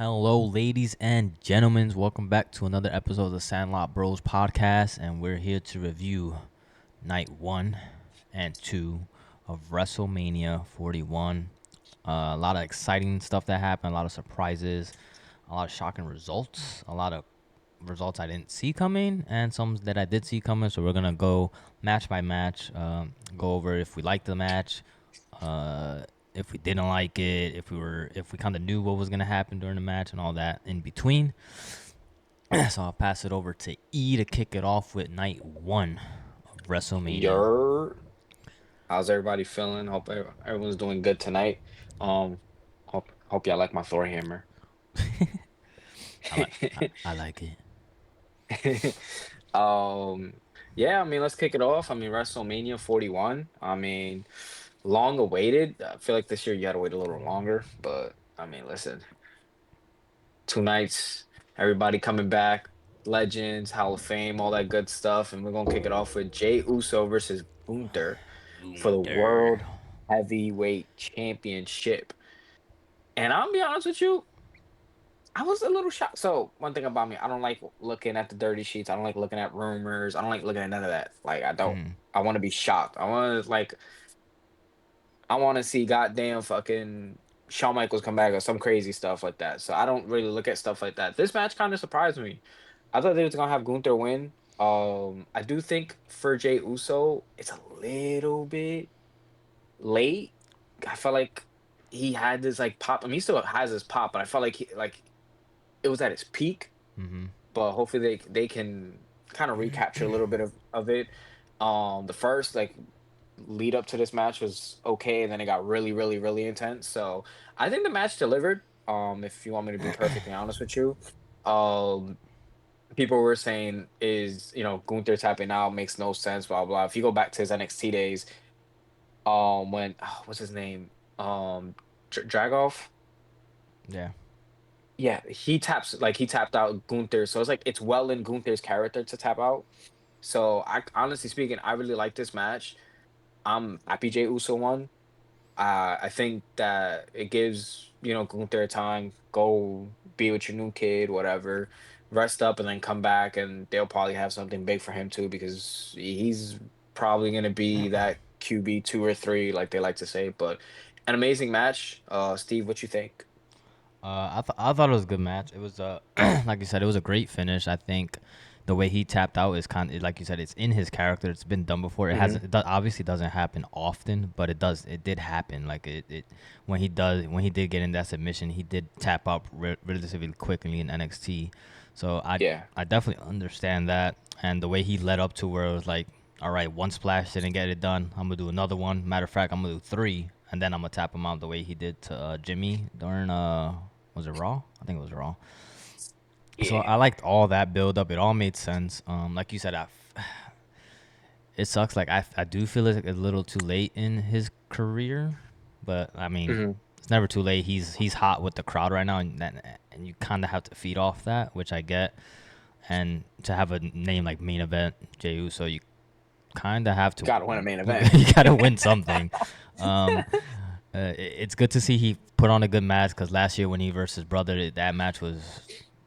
Hello, ladies and gentlemen. Welcome back to another episode of the Sandlot Bros Podcast, and we're here to review Night 1 and 2 of WrestleMania 41. A lot of exciting stuff that happened, a lot of surprises, a lot of shocking results, a lot of results I didn't see coming, and some that I did see coming. So we're gonna go match by match, go over if we liked the match, uh, if we didn't like it, if we kind of knew what was gonna happen during the match, and all that in between. So I'll pass it over to E to kick it off with Night 1 of WrestleMania. Yer, how's everybody feeling? Hope everyone's doing good tonight. Um, hope y'all like my Thor hammer. I like it. Um, yeah, let's kick it off. WrestleMania 41. Long awaited. I feel like this year you had to wait a little longer, but listen, 2 nights, everybody coming back, legends, Hall of Fame, all that good stuff, and we're gonna kick it off with Jey Uso versus Gunther for the Gunther. World Heavyweight Championship. And I'll be honest with you, I was a little shocked. So one thing about me, I don't like looking at the dirty sheets. I don't like looking at rumors. I don't like looking at none of that. Like I don't. Mm. I want to be shocked. I want to see goddamn fucking Shawn Michaels come back or some crazy stuff like that. So I don't really look at stuff like that. This match kind of surprised me. I thought they was gonna have Gunther win. I do think for Jey Uso, it's a little bit late. I felt like he had this like pop. He still has his pop, but I felt like it was at its peak. Mm-hmm. But hopefully they can kind of recapture a little bit of it. The first like lead up to this match was okay, and then it got really, really, really intense. So I think the match delivered. If you want me to be perfectly honest with you, um, people were saying is Gunther tapping out makes no sense, blah blah. If you go back to his NXT days, when what's his name, Dragoff, Yeah. yeah, he tapped out Gunther, so it's like it's well in Gunther's character to tap out. So I honestly speaking, I really like this match. I'm happy Jey Uso won. I think that it gives, Gunther time, go be with your new kid, whatever, rest up and then come back and they'll probably have something big for him too, because he's probably gonna be that QB 2 or 3, like they like to say. But an amazing match. Steve, what you think? I thought it was a good match. It was like you said, it was a great finish. I think the way he tapped out is kind of like you said, it's in his character. It's been done before. It Hmm. hasn't. Obviously doesn't happen often, but it does. It did happen. Like it when he did get in that submission, he did tap out relatively quickly in NXT. So Yeah. I definitely understand that, and the way he led up to where it was like, all right, one splash didn't get it done. I'm gonna do another one. Matter of fact, I'm gonna do three, and then I'm gonna tap him out the way he did to Jimmy during was it Raw? I think it was Raw. So Yeah. I liked all that build up. It all made sense. Like you said, it sucks. Like I do feel it's a little too late in his career, but I mean, Hmm. it's never too late. He's hot with the crowd right now, and you kind of have to feed off that, which I get. And to have a name like main event Jey Uso, you kind of have to. Gotta win a main event. You gotta win something. Um, it's good to see he put on a good match because last year when he versus his brother, that match was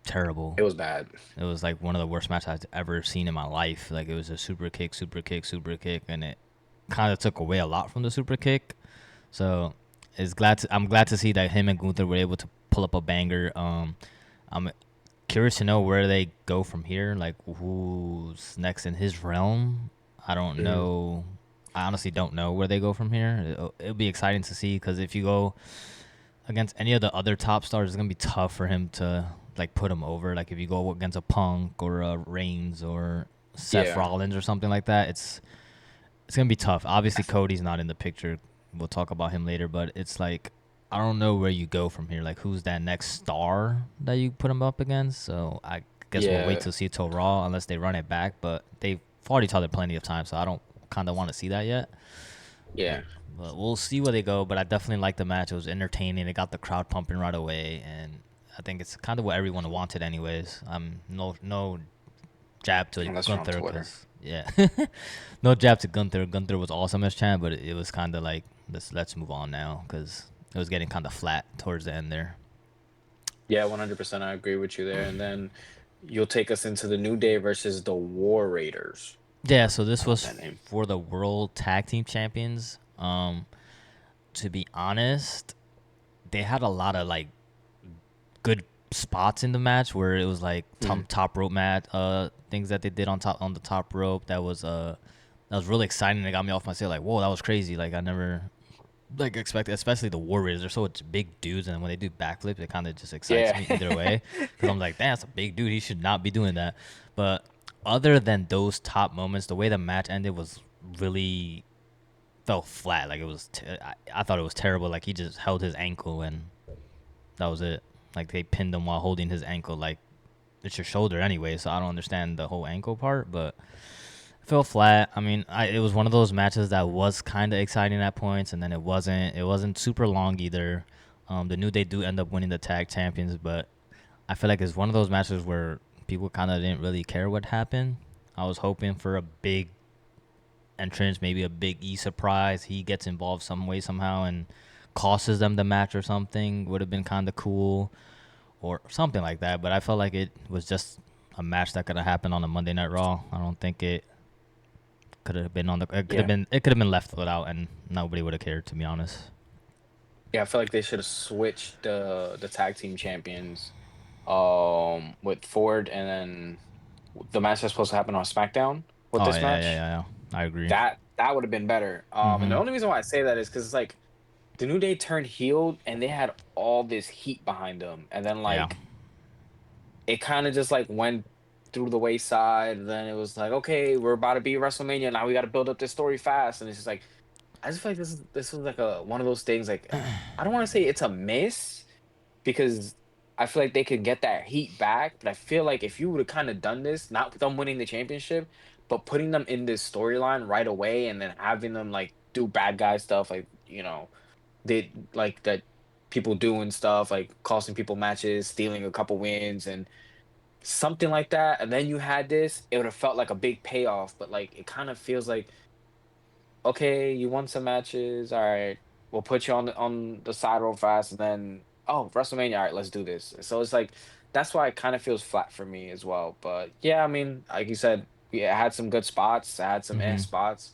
terrible. It was bad. It was like one of the worst matches I've ever seen in my life. Like it was a super kick, and it kind of took away a lot from the super kick. So I'm glad to see that him and Gunther were able to pull up a banger. I'm curious to know where they go from here. Like who's next in his realm. I don't Hmm. know. I honestly don't know where they go from here. It'll be exciting to see because if you go against any of the other top stars, it's gonna be tough for him to like put him over. Like if you go against a Punk or a Reigns or Seth Yeah. Rollins or something like that, it's gonna be tough. Obviously, Cody's not in the picture. We'll talk about him later, but it's like I don't know where you go from here. Like who's that next star that you put him up against? So I guess we'll wait Yeah. to see till Raw unless they run it back. But they've fought each other plenty of times, so I don't kind of want to see that yet. Yeah. But we'll see where they go. But I definitely liked the match. It was entertaining. It got the crowd pumping right away, and I think it's kind of what everyone wanted, anyways. No jab to Unless you're on Gunther, Twitter. cause yeah, no jab to Gunther. Gunther was awesome as champ, but it was kind of like let's move on now, cause it was getting kind of flat towards the end there. Yeah, 100%. I agree with you there. And then you'll take us into the New Day versus the War Raiders. Yeah, so I this love was that name. for the World Tag Team Champions. To be honest, they had a lot of like good spots in the match where it was like Mhm. top rope match things that they did on the top rope that was really exciting. They got me off my seat like, whoa, that was crazy. Like I never like expected, especially the Warriors. They're so big dudes, and when they do backflips, it kind of just excites Yeah. me either way. Because I'm like, damn, that's a big dude. He should not be doing that. But other than those top moments, the way the match ended was really felt flat. Like it was, I thought it was terrible. Like he just held his ankle and that was it. Like they pinned him while holding his ankle. Like it's your shoulder anyway, so I don't understand the whole ankle part. But it felt flat. I mean, it was one of those matches that was kind of exciting at points, and then it wasn't. It wasn't super long either. The New Day do end up winning the tag champions, but I feel like it's one of those matches where people kind of didn't really care what happened. I was hoping for a big entrance, maybe a big E surprise. He gets involved some way somehow and costs them the match or something. Would have been kind of cool or something like that. But I felt like it was just a match that could have happened on a Monday Night Raw. I don't think it could have been on the. Yeah. It could have been left without, and nobody would have cared. To be honest. Yeah, I feel like they should have switched the tag team champions with Ford, and then the match that's supposed to happen on SmackDown with Oh this yeah, match. I agree. That would have been better. And the Mhm. only reason why I say that is because it's like the New Day turned heel and they had all this heat behind them, and then Yeah. like it kind of just like went through the wayside. And then it was like, okay, we're about to be WrestleMania now. We got to build up this story fast, and it's just like I just feel like this was like a one of those things. Like I don't want to say it's a miss because I feel like they could get that heat back. But I feel like if you would have kind of done this, not with them winning the championship, but putting them in this storyline right away, and then having them like do bad guy stuff, like they like that people doing stuff like costing people matches, stealing a couple wins, and something like that. And then you had this, it would have felt like a big payoff. But like it kind of feels like okay, you won some matches. All right, we'll put you on the side real fast, and then oh, WrestleMania. All right, let's do this. So it's like that's why it kind of feels flat for me as well. But yeah, I mean, like you said, yeah, it had some good spots. I had some Mhm. spots.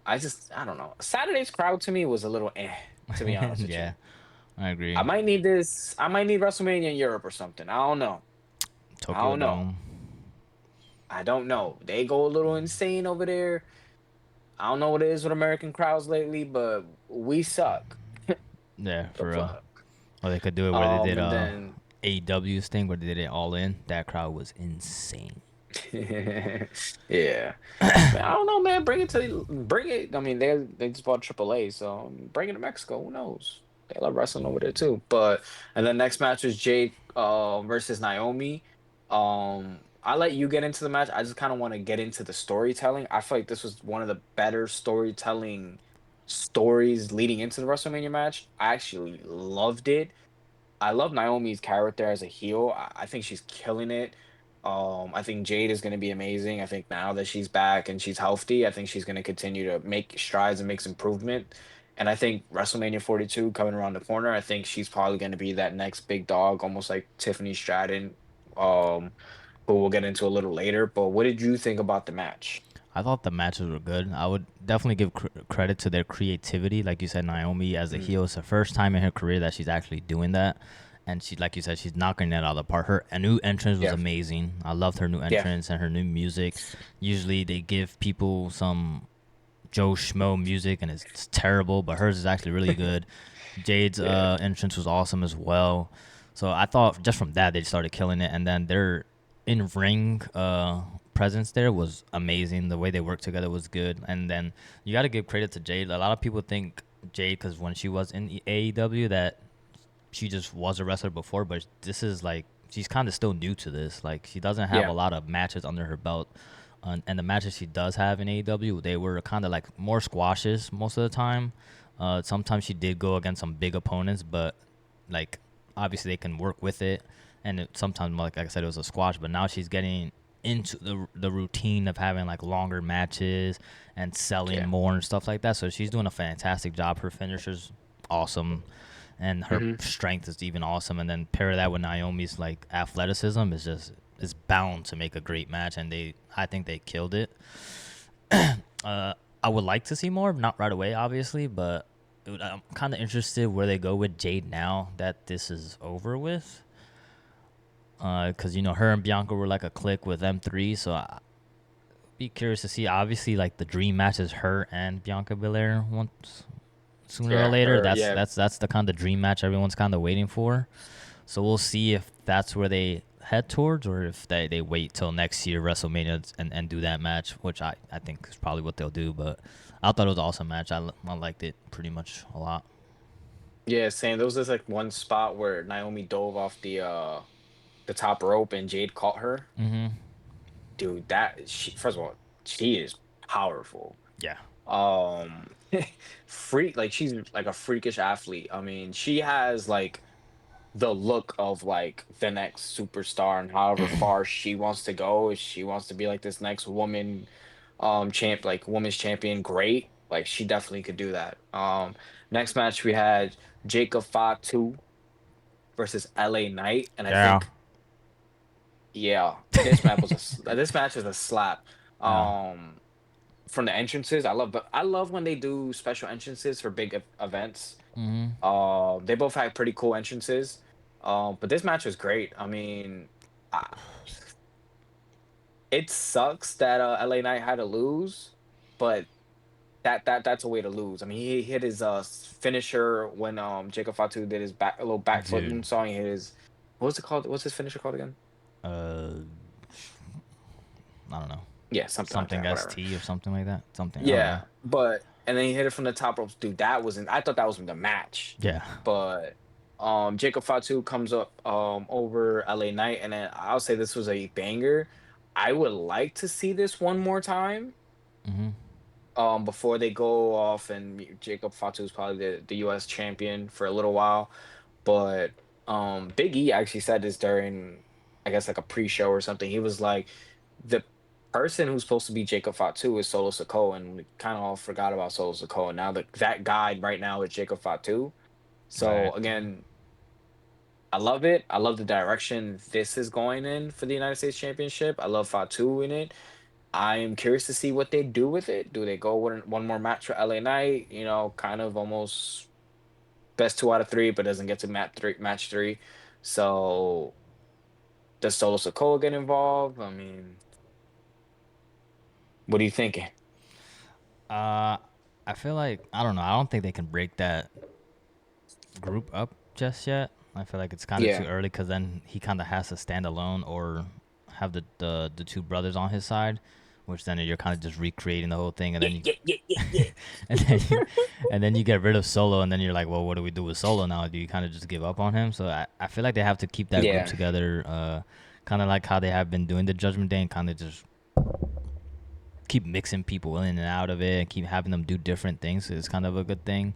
I don't know. Saturday's crowd to me was a little to be honest with you. Yeah, I I agree. might need this. I might need WrestleMania in Europe or something. I don't know. I Tokyo don't know. Dome. I don't know. They go a little insane over there. I don't know what it is with American crowds lately, but we suck. Yeah, The for real. fuck. Or they could do it where they did And then AEW's thing where they did it all in. That crowd was insane. yeah. Man, I don't know, man. Bring it. I mean, they just bought AAA, so bring it to Mexico. Who knows? They love wrestling over there too. But and then next match was Jake versus Naomi. I let you get into the match. I just kind of want to get into the storytelling. I feel like this was one of the better storytelling stories leading into the WrestleMania match. I actually loved it. I love Naomi's character as a heel. I think she's killing it. I think Jade is going to be amazing. I think now that she's back and she's healthy, I think she's going to continue to make strides and makes improvement. And I think WrestleMania 42 coming around the corner, I think she's probably going to be that next big dog, almost like Tiffany Stratton, um, who we'll get into a little later. But what did you think about the match? I thought the matches were good. I would definitely give credit to their creativity. Like you said, Naomi as a Mm, heel, it's the first time in her career that she's actually doing that. And she, like you said, she's knocking it out of the park. Her a new entrance was yeah, amazing. I loved her new yeah, entrance and her new music. Usually they give people some Joe Schmo music and it's terrible, but hers is actually really good. Jade's yeah, entrance was awesome as well. So I thought just from that they started killing it, and then their in ring presence there was amazing. The way they worked together was good, and then you got to give credit to Jade. A lot of people think Jade because when she was in AEW that she just was a wrestler before, but this is like she's kind of still new to this. Like she doesn't have a yeah, lot of matches under her belt, and the matches she does have in AEW, they were kind of like more squashes most of the time. Sometimes she did go against some big opponents, but like obviously they can work with it. And sometimes, like I said, it was a squash. But now she's getting into the routine of having like longer matches and selling yeah. more and stuff like that. So she's doing a fantastic job. Her finisher's awesome. and her Hmm. strength is even awesome. And then pair that with Naomi's like athleticism is bound to make a great match. And I think they killed it. I would like to see more, not right away, obviously, but I'm kind of interested where they go with Jade now that this is over with. Because her and Bianca were like a clique with M3, so I be curious to see. Obviously, like the dream match is her and Bianca Belair once sooner or Yeah, later. her. That's Yeah, that's that's the kind of dream match everyone's kind of waiting for. So we'll see if that's where they head towards, or if they wait till next year WrestleMania and do that match, which I think is probably what they'll do. But I thought it was an awesome match. I liked it pretty much a lot. yeah. Same. There was this like one spot where Naomi dove off the top rope and Jade caught her. Mm-hmm. Dude, that she first of all, she is powerful. Yeah. Um, freak like she's like a freakish athlete. I mean, she has like the look of like the next superstar, and however far she wants to go, if she wants to be like this next woman women's champion, great. Like she definitely could do that. Next match we had Jacob Fatu versus LA Knight, and I Yeah. think yeah, this match is a slap. Yeah. Um from the entrances, I love when they do special entrances for big events. Mm-hmm. They both had pretty cool entrances. But this match was great. I mean, I, it sucks that LA Knight had to lose, but that's a way to lose. I mean, he hit his finisher when Jacob Fatu did his back a little backflip Dude. moonsault. He hit his what's it called? What's his finisher called again? Uh, I don't know. Yeah, something like Something that. Whatever. ST or something like that. Something. I don't know. Yeah, but and then he hit it from the top ropes. Dude, that wasn't. I thought that was the match, Yeah. but Jacob Fatu comes up over LA Knight, and then I'll say this was a banger. I would like to see this one more time Mm-hmm. before they go off, and Jacob Fatu is probably the US champion for a little while. But Big E actually said this during, I guess, like a pre-show or something. He was like, the person who's supposed to be Jacob Fatu is Solo Sikoa, and we kind of all forgot about Solo Sikoa. Now that guy right now is Jacob Fatu. Right. So again, I love it. I love the direction this is going in for the United States Championship. I love Fatu in it. I am curious to see what they do with it. Do they go with one more match for LA Knight? Kind of almost best two out of three, but doesn't get to match three. So does Solo Sikoa get involved? I mean, what are you thinking? Uh, I feel like I don't know. I don't think they can break that group up just yet. I feel like it's kind of too Yeah. early because then he kind of has to stand alone or have the two brothers on his side, which then you're kind of just recreating the whole thing, and Yeah, then you yeah, yeah, yeah, yeah. and then you, and then you get rid of Solo, and then you're like, well, what do we do with Solo now? Do you kind of just give up on him? So I feel like they have to keep that group Yeah. together, kind of like how they have been doing the Judgment Day, and kind of just keep mixing people in and out of it, and keep having them do different things. It's kind of a good thing.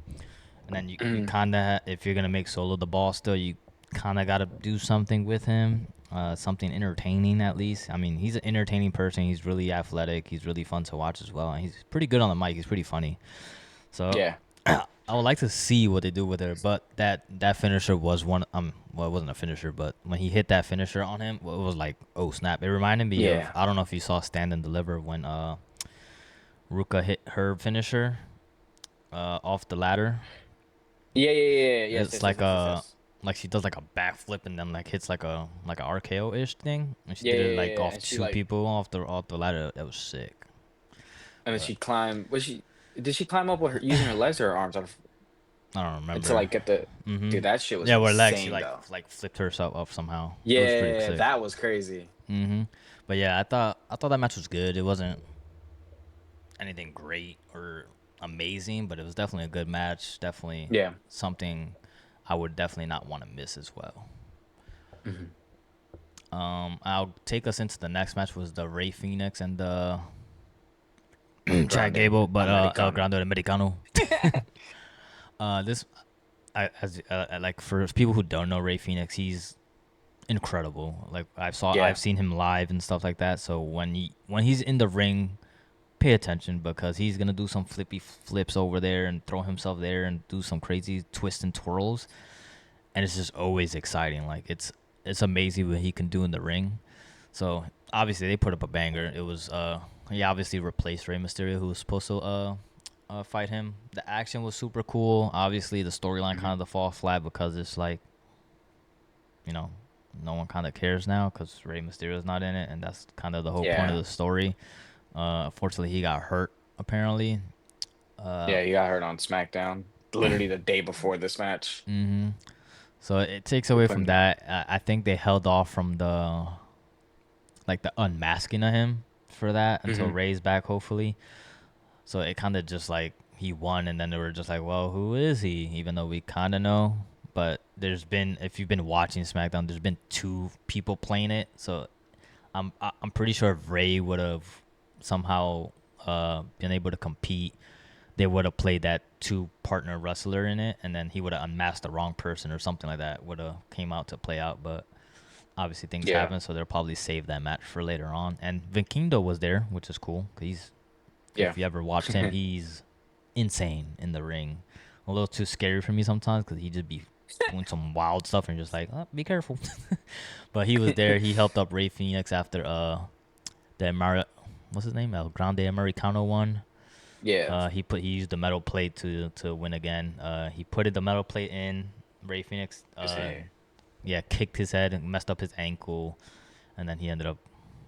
And then you Mhm. kind of, if you're gonna make Solo the boss, still, you kind of got to do something with him, something entertaining at least. I mean, he's an entertaining person. He's really athletic. He's really fun to watch as well. And he's pretty good on the mic. He's pretty funny. So Yeah. I would like to see what they do with her. But that finisher was one. Well, it wasn't a finisher, but when he hit that finisher on him, well, it was like, oh snap! It reminded me of, Yeah. I don't know if you saw Stand and Deliver when Ruka hit her finisher off the ladder. Yeah, yeah, yeah, yeah. Yes, It's yes, yes, like yes, yes, a yes. like she does like a backflip and then like hits like a RKO ish thing, and she Yeah, did yeah, it yeah, like yeah. off And she two like, people off the ladder. That was sick. and then But she climbed. Did she climb up with her using her legs or her arms? I don't To remember. like get the, Mhm. dude, that shit was Yeah, where legs she insane though. like flipped herself up somehow. It was pretty Yeah, sick. that was crazy. Mhm. But yeah, I thought that match was good. It wasn't anything great or amazing, but it was definitely a good match. Definitely Yeah. something I would definitely not want to miss as well. Mhm. I'll take us into the next match was the Ray Phoenix and the El Chad Grande Gable, but El Americano. Grande Americano. This, as like for people who don't know Ray Phoenix, he's incredible. Like I've Yeah. seen him live and stuff like that. So when he's in the ring, pay attention because he's gonna do some flippy flips over there and throw himself there and do some crazy twists and twirls. and it's just always exciting. Like it's amazing what he can do in the ring. So obviously they put up a banger. It was he obviously replaced Rey Mysterio, who was supposed to fight him. The action was super cool. Obviously the storyline Mhm. kind of to fall flat because it's like, you know, no one kind of cares now because Rey Mysterio is not in it, and that's kind of the whole point of Yeah. the story. Unfortunately, he got hurt apparently. Yeah, he got hurt on SmackDown literally the day before this match. Mm-hmm. So it takes They away put from him. that. I think they held off from the unmasking of him for that until Mhm. Ray's back, hopefully. So it kind of just like he won, and then they were just like, well, who is he? Even though we kind of know. But there's been, if you've been watching SmackDown, there's been two people playing it. So I'm pretty sure if Ray would have somehow been able to compete, they would have played that two partner wrestler in it, and then he would have unmasked the wrong person or something like that. Would have came out to play out, but obviously things Yeah. happen, so they'll probably save that match for later on. And Vinkindo was there, which is cool. 'Cause he's, Yeah. if you ever watched him, he's insane in the ring. A little too scary for me sometimes because he just be doing some wild stuff and just like, oh, be careful. But he was there. He helped up Ray Phoenix after the what's his name, El Grande Americano won. Yeah. He used the metal plate to win again. He put the metal plate in. Ray Phoenix His head. yeah, kicked his head and messed up his ankle, and then he ended up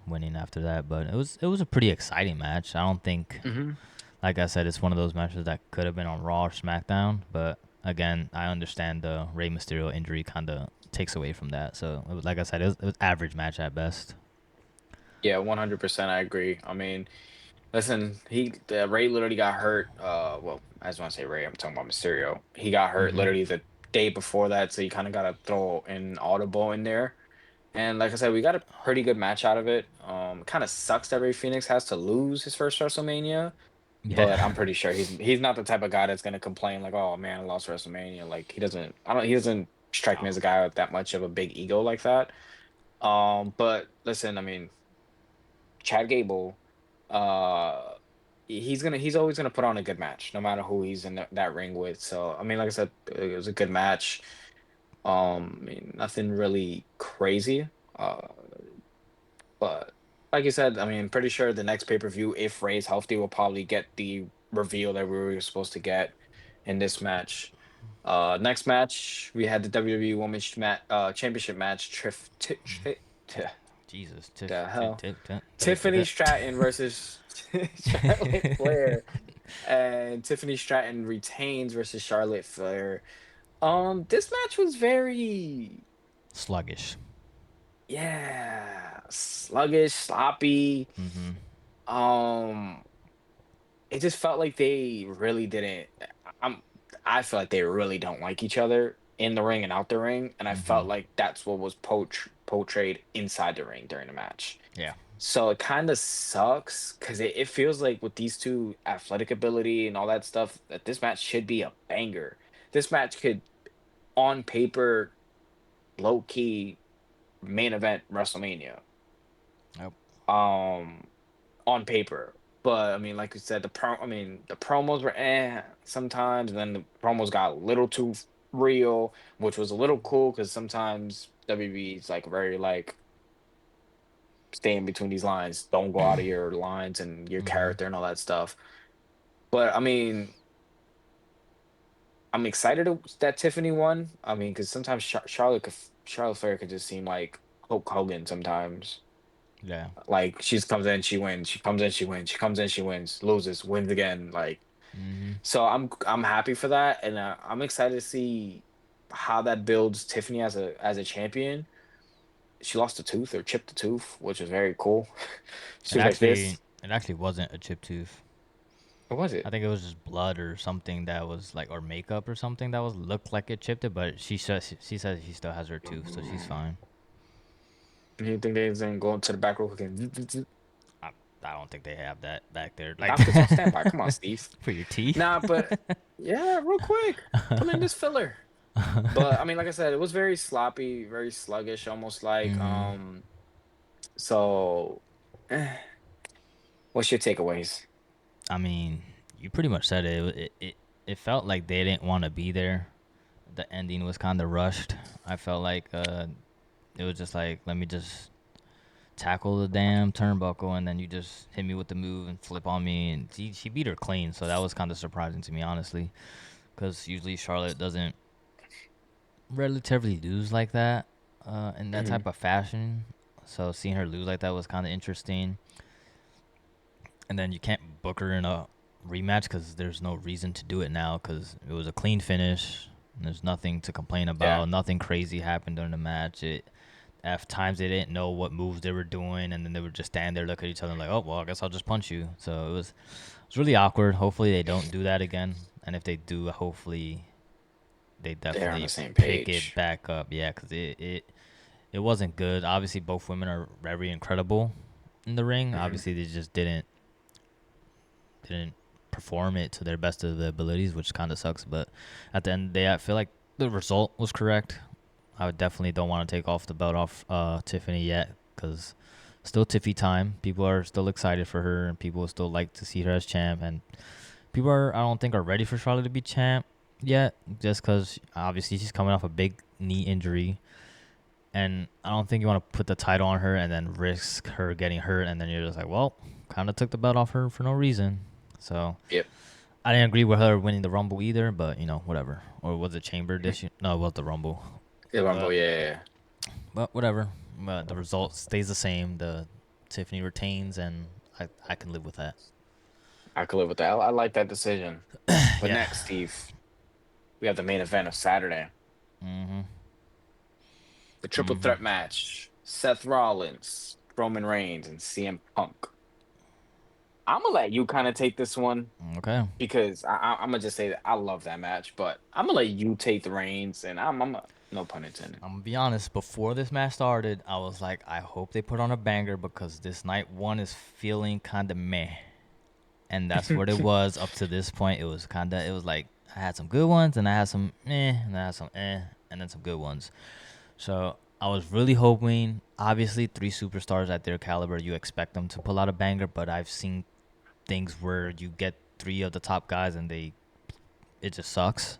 winning after that. But it was a pretty exciting match. I don't think, Mhm. like I said, it's one of those matches that could have been on Raw or SmackDown. But again, I understand the Rey Mysterio injury kind of takes away from that. So it was, like I said, it was average match at best. Yeah, 100% I agree. I mean, listen, Ray literally got hurt. Well, I just want to say Ray. I'm talking about Mysterio. He got hurt Mm-hmm. literally the day before that, so you kind of got to throw an audible in there. And like I said, we got a pretty good match out of it. Kind of sucks that Ray Phoenix has to lose his first WrestleMania, but I'm Yeah. pretty sure he's not the type of guy that's gonna complain like, "Oh man, I lost WrestleMania." Like he doesn't. I don't. He doesn't strike me No. as a guy with that much of a big ego like that. But listen, I mean, Chad Gable, uh, he's always gonna put on a good match, no matter who he's in that ring with. So I mean, like I said, it was a good match. I mean, nothing really crazy. But like you said, I mean, pretty sure the next pay-per-view, if Ray's healthy, will probably get the reveal that we were supposed to get in this match. Next match, we had the WWE Championship match. Jesus. The hell, Wait. Tiffany Stratton versus Charlotte Flair, and Tiffany Stratton retains versus Charlotte Flair. This match was very, Sluggish. yeah, sluggish, sloppy. Mm-hmm. Um, it just felt like they really didn't. I'm. I feel like they really don't like each other in the ring and out the ring, and I Mm-hmm. felt like that's what was portrayed inside the ring during the match. Yeah. So it kind of sucks because it feels like with these two athletic ability and all that stuff, that this match should be a banger. This match could, on paper, low key main event WrestleMania. Yep. Um, on paper. But I mean, like you said, the promos were sometimes, and then the promos got a little too real, which was a little cool because sometimes WB is like very like stay in between these lines, don't go out of your lines and your Mm-hmm. character and all that stuff. But I mean, I'm excited that Tiffany won. I mean, because sometimes Charlotte Flair could just seem like Hulk Hogan sometimes. Yeah. Like she comes in, she wins. She comes in, she wins. She comes in, she wins. Loses, wins again. Like Mm-hmm. so, I'm happy for that, and I'm excited to see how that builds Tiffany as a champion. She lost a tooth or chipped a tooth, which is very cool. It She was like actually this. it actually wasn't a chip tooth. What was I it? think it was just blood or something that was like, or makeup or something that was looked like it chipped it. But she says she still has her tooth, so she's fine. You think they didn't go into the back row again? I, I don't think they have that back there, like Doctors on standby. Come on, Steve. for your teeth. Nah, but yeah, real quick, put in this filler. But I mean, like I said, it was very sloppy, very sluggish, almost like Mm-hmm. So, eh, what's your takeaways? I mean, you pretty much said it. It felt like they didn't want to be there. the ending was kind of rushed. I felt like it was just like, let me just tackle the damn turnbuckle, and then you just hit me with the move and flip on me, and she beat her clean. So that was kind of surprising to me, honestly, because usually Charlotte doesn't relatively lose like that in that Hmm. type of fashion. So seeing her lose like that was kind of interesting. And then you can't book her in a rematch because there's no reason to do it now because it was a clean finish. And there's nothing to complain Yeah. about. Nothing crazy happened during the match. At times they didn't know what moves they were doing, and then they would just stand there, look at each other, like, "Oh well, I guess I'll just punch you." So it was really awkward. Hopefully they don't do that again, and if they do, hopefully they They're on the definitely same pick it page. back up. Yeah, because it wasn't good. Obviously, both women are very incredible in the ring. Hmm. Obviously, they just didn't perform it to their best of their abilities, which kind of sucks. But at the end of the day, I feel like the result was correct. I would definitely don't want to take off the belt off Tiffany yet because still Tiffy time. People are still excited for her, and people still like to see her as champ. And people are, I don't think, are ready for Charlotte to be champ yet, just because obviously she's coming off a big knee injury. And I don't think you want to put the title on her and then risk her getting hurt, and then you're just like, well, kind of took the belt off her for no reason. So Yep. I didn't agree with her winning the Rumble either, but whatever. Or was it Chamber this year? No, it was the Rumble. The Rumble, But yeah, yeah, yeah. whatever. But the result stays the same. The Tiffany retains, and I can live with that. I could live with that. I like that decision. But Yeah. next, Steve, we have the main event of Saturday, Mhm. the triple Mhm. threat match: Seth Rollins, Roman Reigns, and CM Punk. I'm gonna let you kind of take this one Okay. because I'm gonna just say that I love that match, but I'm gonna let you take the reins, and no pun intended. I'm gonna be honest. Before this match started, I was like, I hope they put on a banger because this night one is feeling kind of meh, and that's what it was up to this point. It was kind of. It was like I had some good ones, and I had some meh, and I had some and then some good ones. So I was really hoping. Obviously, three superstars at their caliber, you expect them to pull out a banger. But I've seen things where you get three of the top guys and it just sucks.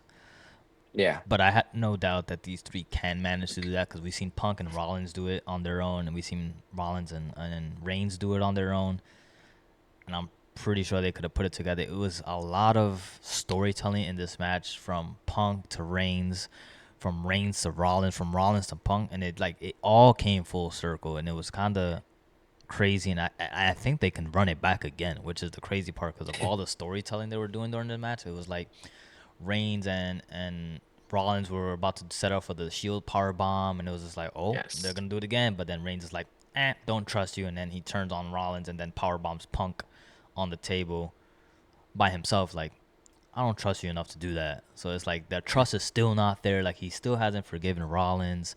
Yeah, But I had no doubt that these three can manage to do that because we've seen Punk and Rollins do it on their own, and we've seen Rollins and Reigns do it on their own. And I'm pretty sure they could have put it together. It was a lot of storytelling in this match from Punk to Reigns, from Reigns to Rollins, from Rollins to Punk, and it all came full circle, and it was kind of crazy. And I think they can run it back again, which is the crazy part because of all the storytelling they were doing during the match. It was like Reigns and Rollins were about to set up for the Shield power bomb, and it was just like, oh, they're yes, gonna do it again. But then Reigns is like, don't trust you, and then he turns on Rollins and then power bombs Punk on the table by himself. Like, I don't trust you enough to do that. So it's like their trust is still not there. Like he still hasn't forgiven Rollins.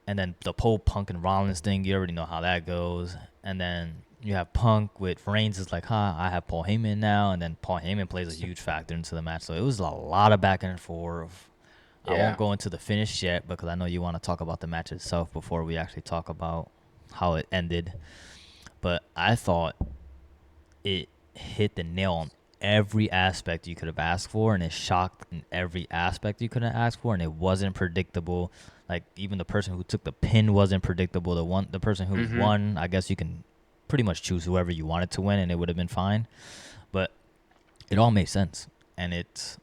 And then the whole Punk and Rollins thing, you already know how that goes. And then you have Punk with Reigns is like, I have Paul Heyman now. And then Paul Heyman plays a huge factor into the match. So it was a lot of back and forth. I won't yeah. go into the finish yet because I know you want to talk about the match itself before we actually talk about how it ended. But I thought it hit the nail on every aspect you could have asked for, and it shocked in every aspect you could have asked for, and it wasn't predictable. Like even the person who took the pin wasn't predictable. The person who Hmm. won, I guess you can pretty much choose whoever you wanted to win, and it would have been fine. But it all made sense, and it's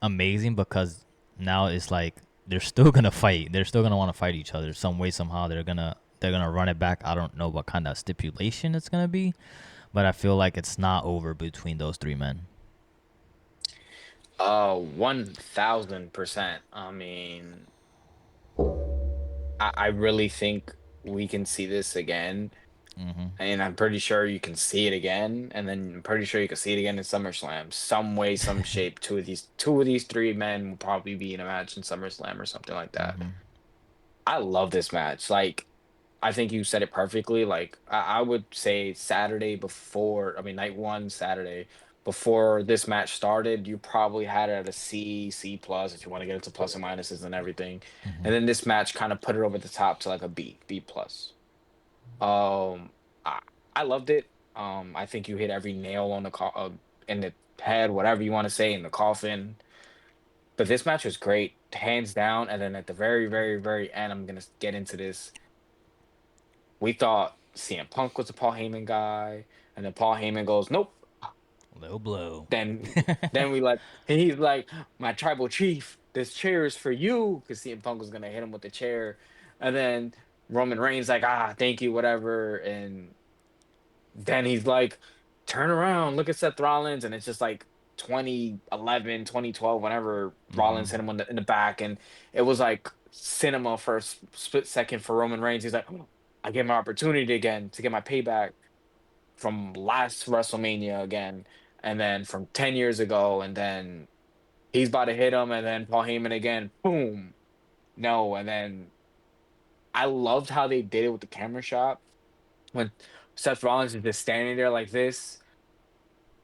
amazing because now it's like they're still gonna fight. They're still gonna want to fight each other some way somehow. They're gonna run it back. I don't know what kind of stipulation it's gonna be, but I feel like it's not over between those three men. 1000%. I mean, I really think we can see this again, Mm-hmm. and I'm pretty sure you can see it again, and then I'm pretty sure you can see it again in SummerSlam. Some way, some shape. Two of these three men will probably be in a match in SummerSlam or something like that. Mm-hmm. I love this match. Like, I think you said it perfectly. Like, I would say Saturday before, I mean, night one, Saturday before this match started, you probably had it at a C, C plus if you want to get into plus and minuses and everything. Mm-hmm. And then this match kind of put it over the top to like a B, B plus. Um, I, I loved it. I think you hit every nail on in the head, whatever you want to say, in the coffin. But this match was great. hands down. And then at the very, very, very end, I'm gonna get into this. We thought CM Punk was a Paul Heyman guy, and then Paul Heyman goes, "Nope." Low blow. Then, then we like, and he's like, "My tribal chief, this chair is for you," because CM Punk was gonna hit him with the chair, and then Roman Reigns like, "Ah, thank you, whatever," and then he's like, turn around, look at Seth Rollins. And it's just like 2011, 2012, whenever Hmm. Rollins hit him in the back. And it was like cinema for a split second for Roman Reigns. He's like, "Oh, I get my opportunity again to get my payback from last WrestleMania again. And then from 10 years ago. And then he's about to hit him. And then Paul Heyman again, boom. No. And then I loved how they did it with the camera shot when Seth Rollins is just standing there like this.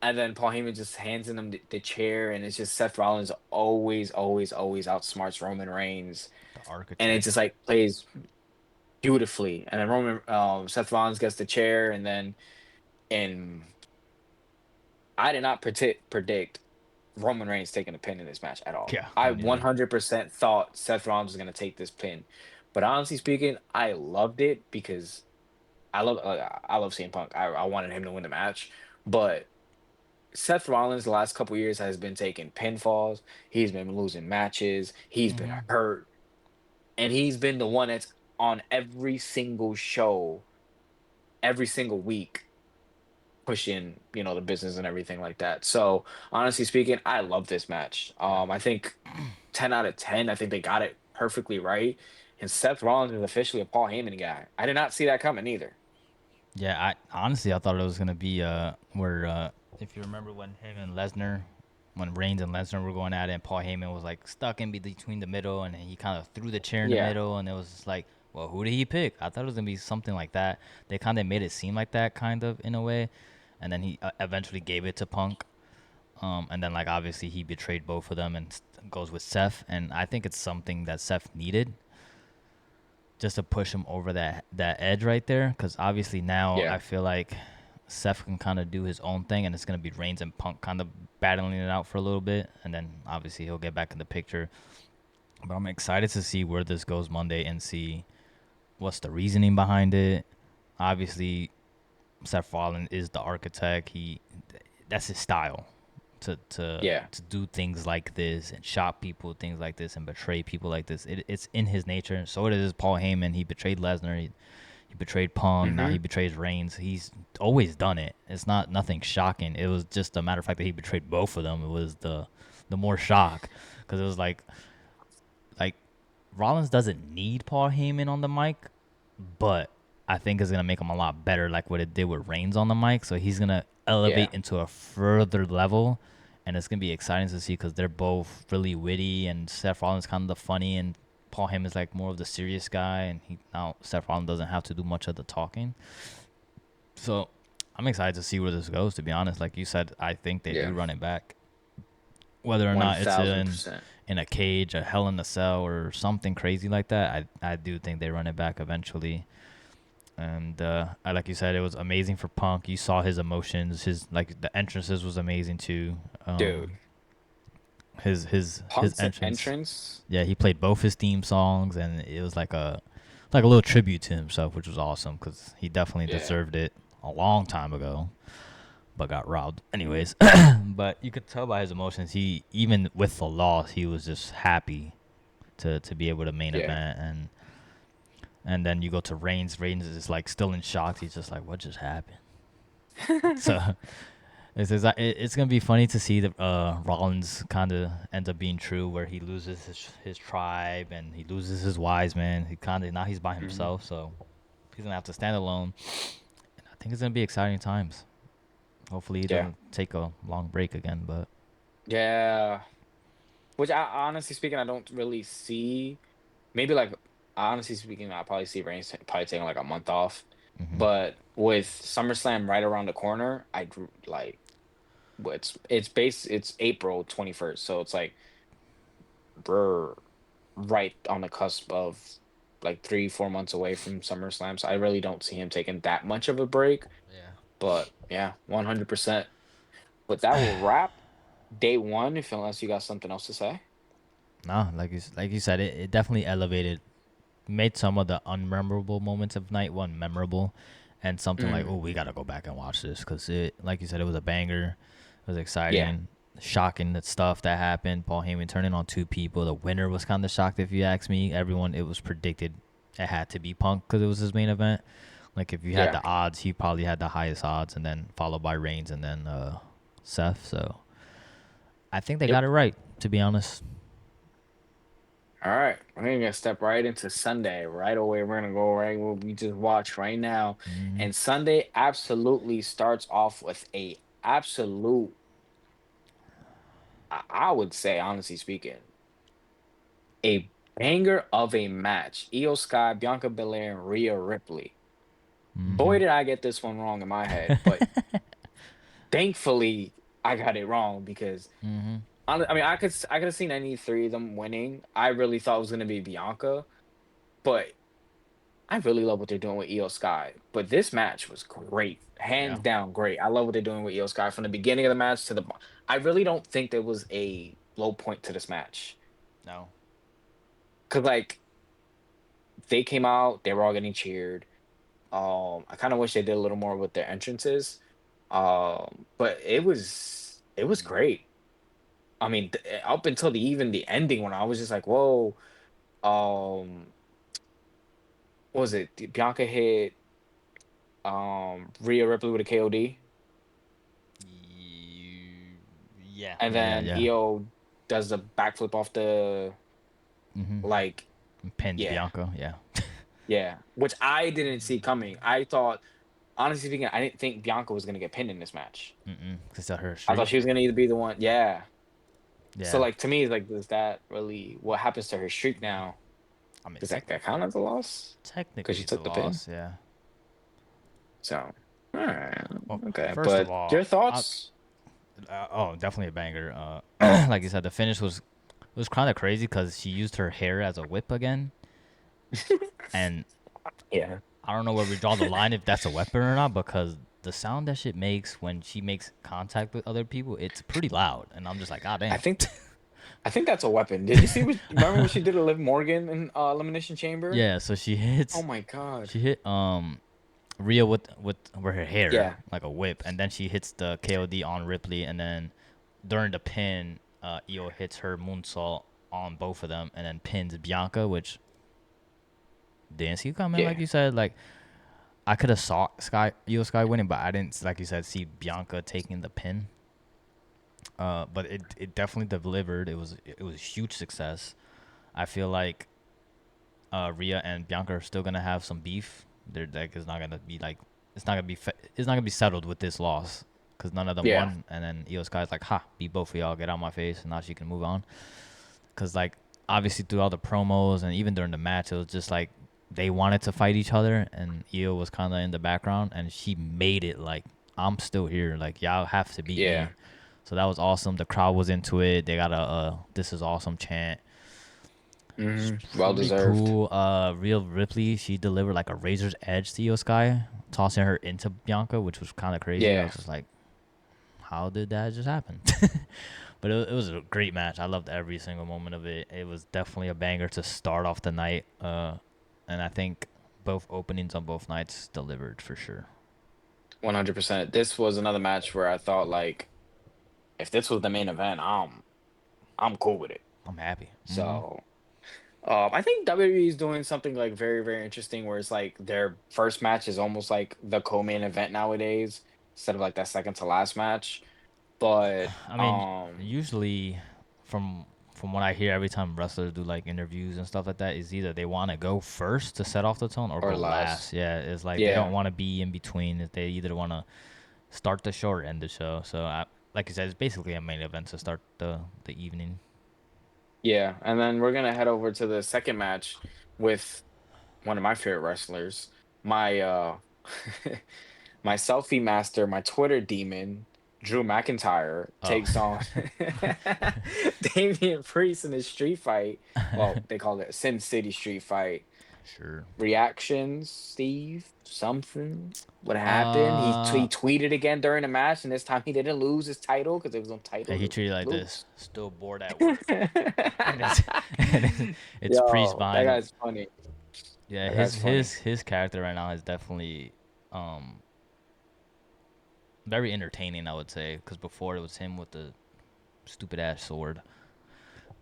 And then Paul Heyman just hands him the chair, and it's just Seth Rollins always, always, always outsmarts Roman Reigns, The and it just architect. like plays beautifully. And then Seth Rollins gets the chair, and then and I did not predict Roman Reigns taking a pin in this match at all. Yeah, I me neither. 100% thought Seth Rollins was going to take this pin, but honestly speaking, I loved it because I love CM Punk. I wanted him to win the match, but Seth Rollins the last couple years has been taking pinfalls. He's been losing matches. He's been Hmm. hurt, and he's been the one that's on every single show, every single week, pushing the business and everything like that. So honestly speaking, I love this match. Yeah. I think 10 out of 10. I think they got it perfectly right. And Seth Rollins is officially a Paul Heyman guy. I did not see that coming either. Yeah, I honestly I thought it was gonna be where if you remember when him and Lesnar, when Reigns and Lesnar were going at it, and Paul Heyman was like stuck in between the middle, and then he kind of threw the chair in the Yeah. middle, and it was just like, well, who did he pick? I thought it was gonna be something like that. They kind of made it seem like that, kind of in a way, and then he eventually gave it to Punk. And then like obviously he betrayed both of them and goes with Seth, and I think it's something that Seth needed just to push him over that edge right there. Because obviously now I Yeah. feel like Seth can kind of do his own thing, and it's gonna be Reigns and Punk kind of battling it out for a little bit, and then obviously he'll get back in the picture. But I'm excited to see where this goes Monday and see what's the reasoning behind it. Obviously, Seth Rollins is the architect. That's his style Yeah. to do things like this and shock people, things like this, and betray people like this. It's in his nature. So it is Paul Heyman. He betrayed Lesnar. He betrayed Punk. Now he Mm-hmm. betrays Reigns. He's always done it. It's not nothing shocking. It was just a matter of fact that he betrayed both of them. It was the more shock because it was like Rollins doesn't need Paul Heyman on the mic, but I think it's gonna make him a lot better, like what it did with Reigns on the mic. So he's gonna elevate Yeah. into a further level, and it's gonna be exciting to see because they're both really witty, and Seth Rollins kind of the funny, and Paul Heyman's like more of the serious guy, and he now Seth Rollins doesn't have to do much of the talking. So I'm excited to see where this goes. To be honest, like you said, I think they do Yeah. run it back, whether or One not it's thousand in percent. in a cage, a Hell in a Cell, or something crazy like that. I do think they run it back eventually. And I like you said, it was amazing for Punk. You saw his emotions. His like the entrances was amazing too. Dude, His Punk's entrance. entrance. Yeah, he played both his theme songs, and it was like a little tribute to himself, which was awesome because he definitely Yeah. deserved it a long time ago, but got robbed. Anyways, but you could tell by his emotions. He even with the loss, he was just happy to be able to main Yeah. event, and then you go to Reigns. Reigns is like still in shock. He's just like, what just happened? So it's gonna be funny to see the Rollins kind of ends up being true, where he loses his tribe and he loses his wise man. He kind of now he's by Mhm. himself, so he's gonna have to stand alone. And I think it's gonna be exciting times. Hopefully he Yeah. doesn't take a long break again, but Yeah. Which I honestly speaking, I don't really see. Maybe like honestly speaking, I probably see Reigns probably taking like a month off. hmm But with SummerSlam right around the corner, I drew like it's April 21st. So it's like we're right on the cusp of like 3, 4 months away from SummerSlam. So I really don't see him taking that much of a break. yeah. But yeah, 100%. But that will wrap day one, if unless you got something else to say. No, like you said, it definitely elevated, made some of the unmemorable moments of night one memorable, and something like, Mm, oh, we gotta go back and watch this because it, like you said, it was a banger. It was yeah, exciting, shocking that stuff that happened. Paul Heyman turning on two people. The winner was kind of shocked, if you ask me. Everyone, it was predicted it had to be Punk because it was his main event. Like if you had yeah. the odds, he probably had the highest odds, and then followed by Reigns and then Seth. So I think they got Yep. it right, to be honest. All right, we're gonna step right into Sunday right away. We're gonna go right what we just watched right now, Hmm. and Sunday absolutely starts off with a absolute. I would say, honestly speaking, a banger of a match. Io Sky, Bianca Belair, and Rhea Ripley. Boy, Hmm. did I get this one wrong in my head, but thankfully I got it wrong because Hmm. I mean I could have seen any three of them winning. I really thought it was gonna be Bianca, but I really love what they're doing with Io Sky. But this match was great, hands Yeah. down great. I love what they're doing with Io Sky from the beginning of the match to the. I really don't think there was a low point to this match No. because like they came out, they were all getting cheered. I kind of wish they did a little more with their entrances. But it was great. I mean, up until even the ending when I was just like, whoa. Um, what was it? Bianca hit Rhea Ripley with a KOD, Yeah. and Yeah. Yeah. then Yeah. EO does the backflip off the Hmm. like, Pins yeah, Bianca. Yeah. yeah, which I didn't see coming. I thought, honestly speaking, I didn't think Bianca was gonna get pinned in this match. Mm-mm. Cause that her I thought streak. she was gonna either be the one, yeah. So Yeah. like to me, it's like, does that really what happens to her streak now? I mean, Does that count as a loss? Because technically she it's a took the pin. loss. Yeah. So, all right, Well, okay. first of But all, your thoughts? oh, definitely a banger. Like you said, the finish was, it was kind of crazy because she used her hair as a whip again, and Yeah, I don't know where we draw the line if that's a weapon or not because the sound that shit makes when she makes contact with other people, it's pretty loud, and I'm just like, god I damn. think I think that's a weapon. Did you see? Remember what she did to Liv Morgan in Elimination Chamber? Yeah, so Oh my god. she hit Rhea with her hair Yeah, like a whip, and then she hits the KOD on Ripley, and then during the pin, Io hits her moonsault on both of them, and then pins Bianca, which didn't see coming, like yeah, you said. Like I could have saw Io Sky winning, but I didn't, like you said, see Bianca taking the pin. But it definitely delivered. It was a huge success. I feel like Rhea and Bianca are still gonna have some beef. They're like it's not gonna be like it's not gonna be settled with this loss because none of them yeah. won. And then Io Sky's like, "Ha, beat both of y'all, get out my face," and now she can move on. Because like obviously through all the promos and even during the match, it was just like they wanted to fight each other, and Io was kind of in the background, and she made it like I'm still here. Like y'all have to beat Yeah. me. So that was awesome. The crowd was into it. They got a "This is awesome" chant. It's Well pretty deserved. cool. Real Ripley, she delivered like a razor's edge to Io Sky, tossing her into Bianca, which was kind of crazy. I Yeah. was just like, how did that just happen? But it was a great match. I loved every single moment of it. It was definitely a banger to start off the night. And I think both openings on both nights delivered for sure. 100%. This was another match where I thought like if this was the main event, I'm cool with it. I'm happy. Hmm. So, I think WWE is doing something like very, very interesting where it's like their first match is almost like the co-main event nowadays instead of like that second to last match. But I mean, usually from from what I hear every time wrestlers do like interviews and stuff like that is either they want to go first to set off the tone or or go last. last. Yeah, it's like they don't Yeah. want to be in between. They either want to start the show or end the show. So like you said, it's basically a main event to start the evening. Yeah. And then we're gonna head over to the second match with one of my favorite wrestlers, my my selfie master, my Twitter demon, Drew McIntyre Oh, takes on Damian Priest in a street fight. Well, they call it a Sin City street fight. Sure. Reactions, Steve? Something? What happened? He Uh, tweeted again during the match, and this time he didn't lose his title because it was no hey, title he to treated like this. lose. Still bored at work, and it's Priest Yo, that behind him. guy's funny. Yeah, That his guy's his funny. his character right now is definitely um very entertaining. I would say because before it was him with the stupid ass sword.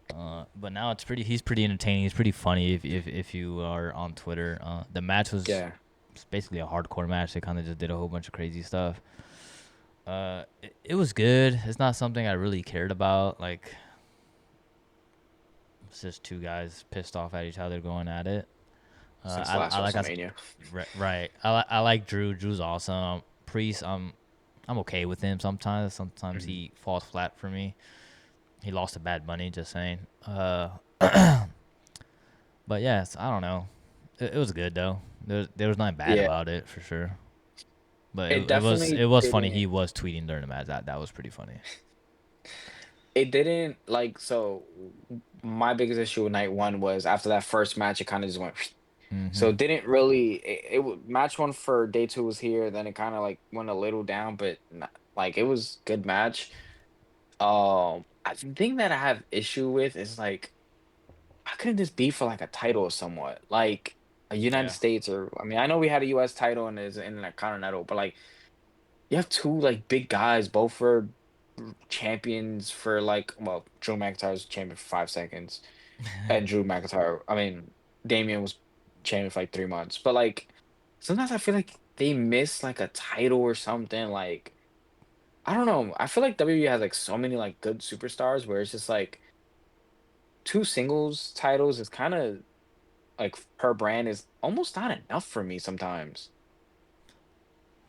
But now it's pretty. He's pretty entertaining. He's pretty funny. If you are on Twitter, the match was Yeah. basically a hardcore match. They kind of just did a whole bunch of crazy stuff. It was good. It's not something I really cared about. Like it's just two guys pissed off at each other going at it. Since the last I like us. WrestleMania. Right. I like Drew. Drew's awesome. Priest. I'm okay with him sometimes. Sometimes Mhm. he falls flat for me. He lost to Bad Bunny. Just saying. But yes, I don't know. It was good though. There was nothing bad Yeah, about it for sure. But it it definitely was funny. didn't. He was tweeting during the match. That was pretty funny. It didn't like so. My biggest issue with night one was after that first match, it kind of just went. Mm-hmm. So it didn't really. Match one for day two was here. Then it kind of like went a little down, but like it was good match. The thing that I have issue with is like, how couldn't this be for like a title somewhat like a United Yeah. States or I mean I know we had a U.S. title and is in a continental, but like you have two like big guys, both for champions for like well Drew McIntyre's champion for 5 seconds and Drew McIntyre I mean Damian was champion for like 3 months, but like sometimes I feel like they miss like a title or something like. I don't know. I feel like WWE has like so many like good superstars where it's just like two singles titles is kind of like per brand is almost not enough for me sometimes.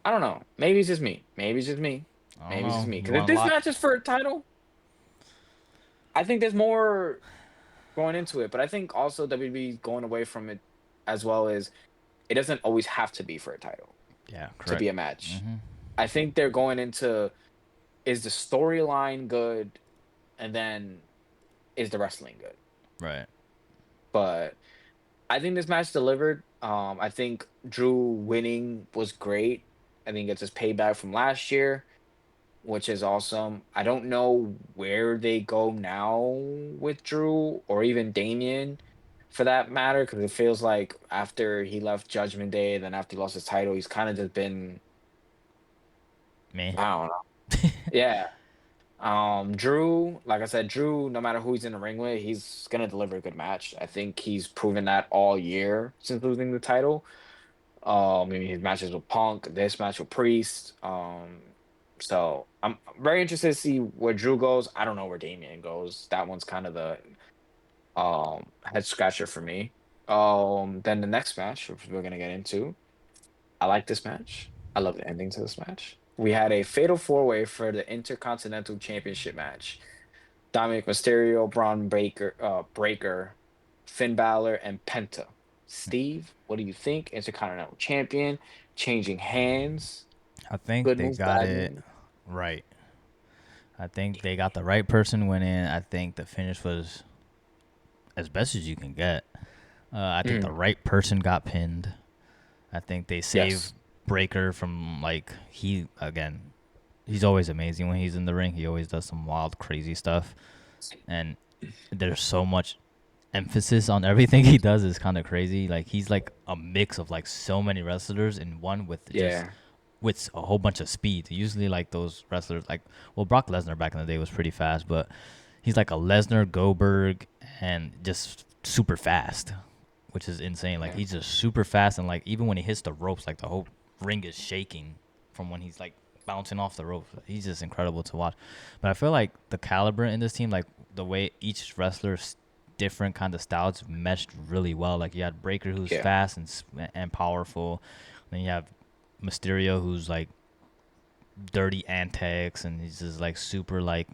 I don't know. Maybe it's just me. Maybe it's just me. I don't Maybe it's just know. me. You Because if want a this lot? match is for a title, I think there's more going into it. But I think also WWE is going away from it as well as it doesn't always have to be for a title Yeah. to Correct. be a match. Mm-hmm. I think they're going into is the storyline good and then is the wrestling good. Right. But I think this match delivered. I think Drew winning was great. I think it's his payback from last year, which is awesome. I don't know where they go now with Drew or even Damian for that matter, because it feels like after he left Judgment Day, then after he lost his title, he's kind of just been, Man. I don't know. Yeah. Drew, like I said, Drew, no matter who he's in the ring with, he's gonna deliver a good match. I think he's proven that all year since losing the title. I mean his matches with Punk, this match with Priest. So I'm very interested to see where Drew goes. I don't know where Damian goes. That one's kind of the head scratcher for me. Then the next match, which we're gonna get into. I like this match. I love the ending to this match. We had a fatal four-way for the Intercontinental Championship match. Dominic Mysterio, Breaker, Finn Balor, and Penta. Steve, what do you think? Intercontinental Champion, changing hands. I think Good they news, got bad it news. right. I think they got the right person winning. I think the finish was as best as you can get. I think the Mm, right person got pinned. I think they saved yes. Breaker from like he again. He's always amazing when he's in the ring. He always does some wild, crazy stuff, and there's so much emphasis on everything he does is kind of crazy. Like he's like a mix of like so many wrestlers in one with just Yeah. with a whole bunch of speed. Usually like those wrestlers like well Brock Lesnar back in the day was pretty fast, but he's like a Lesnar, Goldberg, and just super fast, which is insane. Like Yeah. he's just super fast, and like even when he hits the ropes, like the whole ring is shaking from when he's like bouncing off the ropes. He's just incredible to watch. But I feel like the caliber in this team, like the way each wrestler's different kind of styles meshed really well. Like you had Breaker who's Yeah. fast and powerful, then you have Mysterio who's like dirty antics and he's just like super like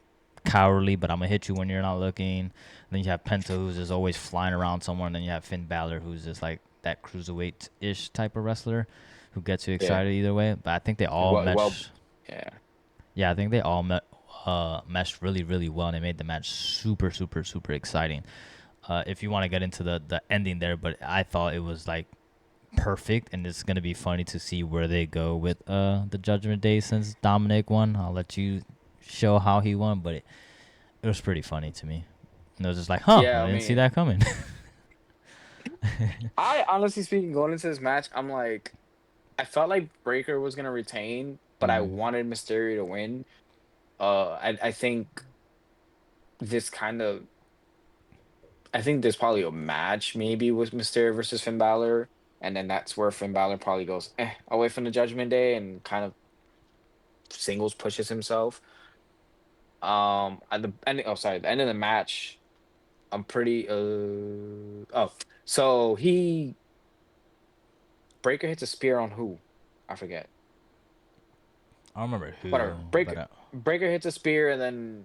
cowardly, but I'm gonna hit you when you're not looking. And then you have Penta who's just always flying around somewhere, and then you have Finn Balor who's just like that cruiserweight ish type of wrestler who gets you Yeah. excited either way. But I think they all Well, mesh. yeah. Yeah, I think they all meshed really really well, and it made the match super super super exciting. if you want to get into the ending there, but I thought it was like perfect, and it's gonna be funny to see where they go with the Judgment Day since Dominic won. I'll let you show how he won, but it was pretty funny to me. And I was just like, huh, I Yeah, I didn't see mean, that coming. I honestly speaking, going into this match, I'm like, I felt like Breaker was gonna retain, but I Mm, wanted Mysterio to win. I think this kind of, I think there's probably a match maybe with Mysterio versus Finn Balor, and then that's where Finn Balor probably goes away from the Judgment Day and kind of singles pushes himself. At the ending, oh sorry, the end of the match, I'm pretty oh, so he Breaker hits a spear on who? I forget. I don't remember who, Whatever. but Breaker hits a spear and then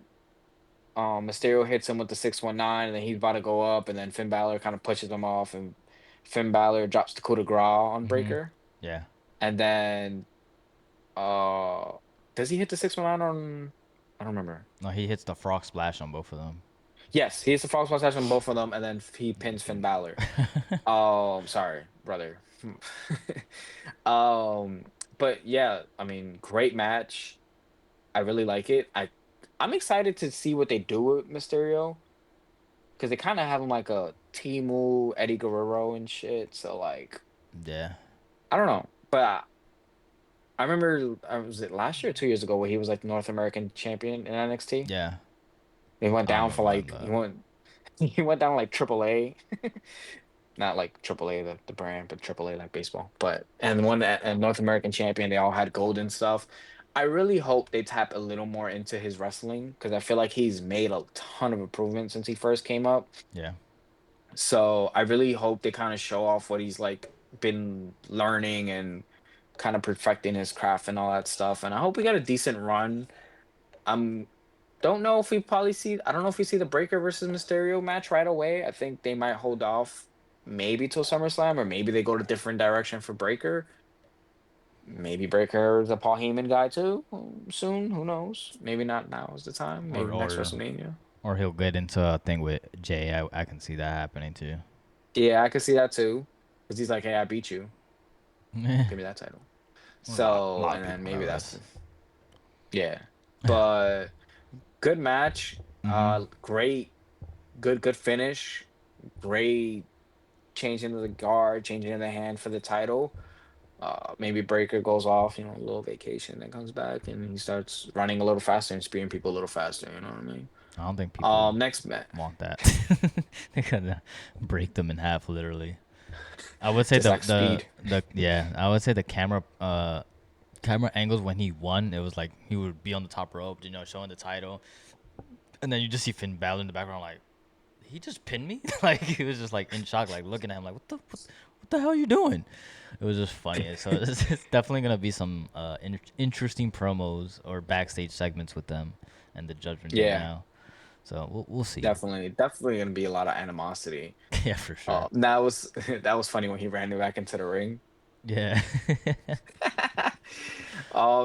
Mysterio hits him with the 619 and then he's about to go up and then Finn Balor kind of pushes him off and Finn Balor drops the coup de grace on mm-hmm. Breaker. Yeah. And then uh does he hit the 619 on I don't remember. No, he hits the frog splash on both of them. Yes, he hits the frog splash on both of them and then he pins Finn Balor. Sorry, brother. um, but yeah, I mean, great match. I really like it. I'm excited to see what they do with Mysterio because they kind of have him like a Timu, Eddie Guerrero and shit. So like, Yeah. I don't know, but I remember was it last year or 2 years ago where he was like the North American champion in NXT. Yeah. He went I down for like remember. he went down like AAA. Not like AAA the brand, but AAA like baseball. But and one that and North American champion, they all had gold and stuff. I really hope they tap a little more into his wrestling because I feel like he's made a ton of improvements since he first came up. Yeah. So I really hope they kind of show off what he's like been learning and kind of perfecting his craft and all that stuff. And I hope we got a decent run. I'm don't know if we probably see. I don't know if we see the Breaker versus Mysterio match right away. I think they might hold off maybe till SummerSlam, or maybe they go to different direction for Breaker. Maybe Breaker is a Paul Heyman guy too soon. Who knows? Maybe not now is the time. Or Maybe next or WrestleMania. or he'll get into a thing with Jay. I can see that happening too. Yeah, I could see that too. Because he's like, hey, I beat you. Give me that title. A So, lot of and then people maybe know that's this. the yeah. But good match. Mm-hmm. Great, good finish. Great changing the guard, changing the hand for the title. Maybe Breaker goes off, a little vacation, then comes back and he starts running a little faster and spearing people a little faster. You know what I mean? I don't think people Next match, want that. They gotta break them in half, literally. I would say just like speed. I would say the camera angles when he won, it was like he would be on the top rope, showing the title, and then you just see Finn Balor in the background, like he just pinned me. Like he was just like in shock, like looking at him, like what the hell are you doing? It was just funny. So it's definitely gonna be some interesting promos or backstage segments with them and the Judgment Day Yeah, now. So we'll see. definitely gonna be a lot of animosity. Yeah, for sure. That was that was funny when he ran it back into the ring. Yeah.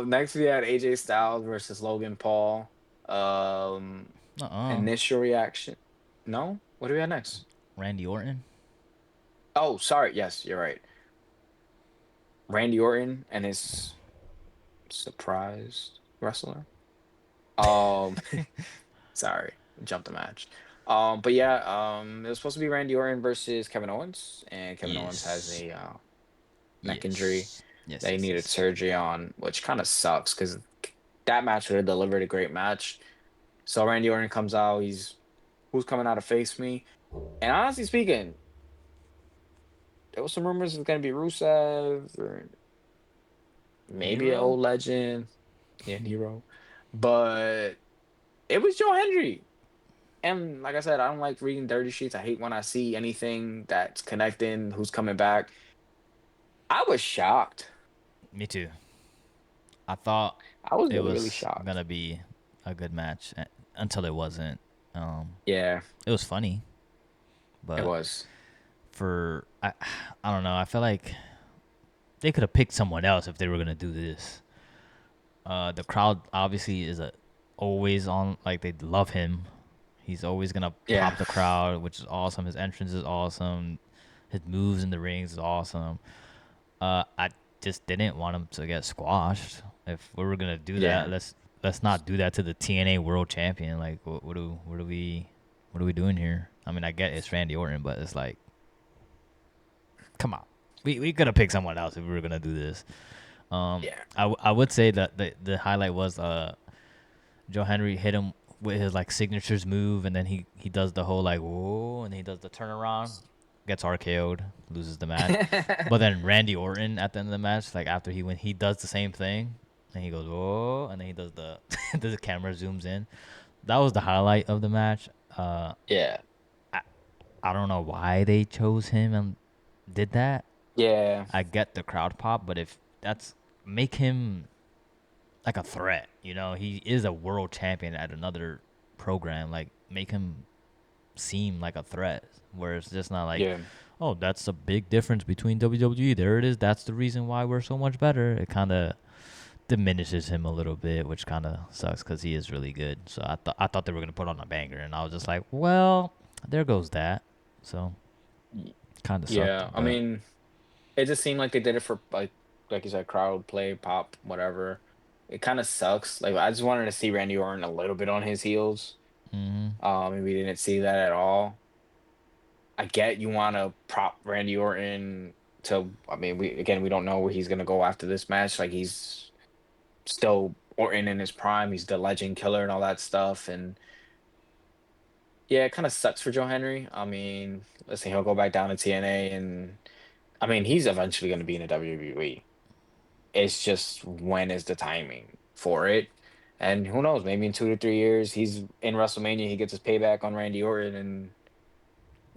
Next we had AJ Styles versus Logan Paul. Um, Uh-uh. Initial reaction. No, what do we have next? Randy Orton. Oh, sorry. Yes, you're right. Randy Orton and his surprised wrestler. Um, sorry, jumped the match. But yeah, it was supposed to be Randy Orton versus Kevin Owens, and Kevin Owens has Yes. a neck injury Yes. Yes. that he Yes. needed Yes. surgery on, which kind of sucks because that match would have delivered a great match. So Randy Orton comes out. He's who's coming out to face me, and honestly speaking, there was some rumors it's gonna be Rusev or maybe an Nero. old legend, yeah, Nero, but it was Joe Hendry. And like I said, I don't like reading dirty sheets. I hate when I see anything that's connecting, who's coming back. I was shocked. Me too. I thought I was it really, really was shocked. gonna be a good match until it wasn't. Yeah, It was funny, it but was. I don't know. I feel like they could have picked someone else if they were gonna do this. The crowd obviously is always on, like they love him. He's always gonna Yeah. pop the crowd, which is awesome. His entrance is awesome. His moves in the rings is awesome. I just didn't want him to get squashed. If we were gonna do that, Yeah. let's not do that to the TNA World Champion. Like, what are we doing here? I mean, I get it's Randy Orton, but it's like, come on, we could have picked someone else if we were gonna do this. Yeah. I would say that the highlight was Joe Henry hit him with his like signatures move, and then he does the whole like whoa, and he does the turnaround, gets RKO'd, loses the match. But then Randy Orton at the end of the match, like after he when he does the same thing, and he goes whoa, and then he does the the camera zooms in. That was the highlight of the match. Uh, Yeah. I I don't know why they chose him and did that. Yeah. I get the crowd pop, but if that's make him like a threat. You know, he is a world champion at another program. Like, make him seem like a threat, where it's just not like, Yeah. oh, that's a big difference between WWE. There it is. That's the reason why we're so much better. It kind of diminishes him a little bit, which kind of sucks because he is really good. So I thought they were gonna put on a banger, and I was just like, well, there goes that. So Y- kind of sucked, Yeah. I but mean, it just seemed like they did it for like you said, crowd play, pop, whatever. It kind of sucks. Like I just wanted to see Randy Orton a little bit on his heels. mm, And we didn't see that at all. I get you want to prop Randy Orton to. I mean, we don't know where he's gonna go after this match. Like he's still Orton in his prime. He's the legend killer and all that stuff. And yeah, it kind of sucks for Joe Henry. I mean, let's say he'll go back down to TNA, and I mean he's eventually gonna be in the WWE. It's just when is the timing for it? And who knows? Maybe in 2 to 3 years, he's in WrestleMania. He gets his payback on Randy Orton,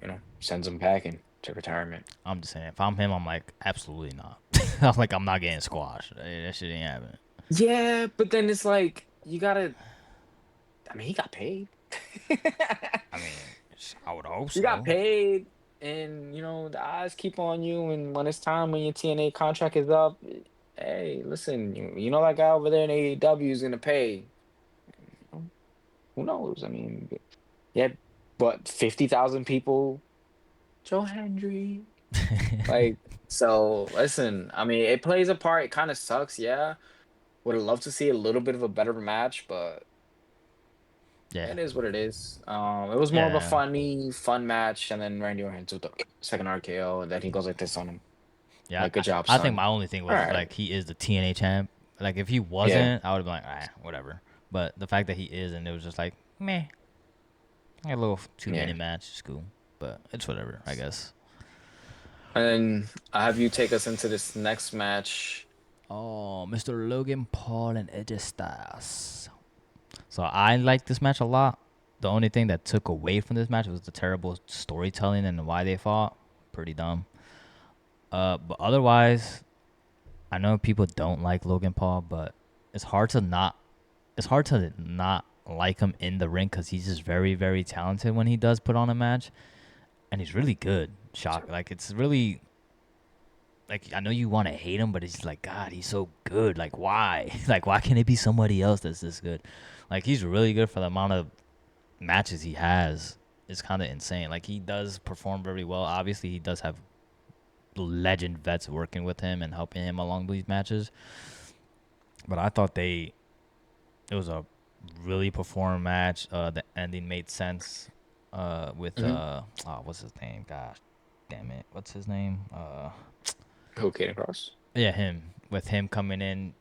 and sends him packing to retirement. I'm just saying, if I'm him, I'm like, absolutely not. I'm like, I'm not getting squashed. That shit ain't happening. Yeah, but then it's like you gotta. I mean, he got paid. I mean, I would hope You got so. paid, and the eyes keep on you. And when it's time, when your TNA contract is up, hey, listen, you know that guy over there in AEW is gonna pay. Well, who knows? I mean, yeah, but 50,000 people, Joe Hendry. Like, so listen, I mean, it plays a part. It kind of sucks, yeah. Would have loved to see a little bit of a better match, but Yeah, it is what it is. It was more of a yeah, funny, fun match, and then Randy Orton with the second RKO, and then he goes like this on him. yeah. Like, good job, I think son. my only thing All was right. like he is the TNA champ. Like if he Yeah. wasn't, I would have been like, ah, whatever. But the fact that he is, and it was just like, meh, like a little 2 minute Yeah. match, is cool. But it's whatever, I guess. And then I have you take us into this next match. Oh, Mr. Logan Paul and AJ Styles. So I like this match a lot. The only thing that took away from this match was the terrible storytelling and why they fought. Pretty dumb. But otherwise, I know people don't like Logan Paul, but it's hard to not it's hard to not like him in the ring because he's just very very talented when he does put on a match, and he's really good. Shock, like it's really like I know you want to hate him, but it's like God, he's so good. Like why? Like why can't it be somebody else that's this good? Like he's really good for the amount of matches he has. It's kind of insane. Like he does perform very well. Obviously, he does have legend vets working with him and helping him along these matches. But I thought it was a really perform match. The ending made sense. With Hmm. what's his name? Gosh, damn it, what's his name? Who came across? Yeah, him. With him coming in,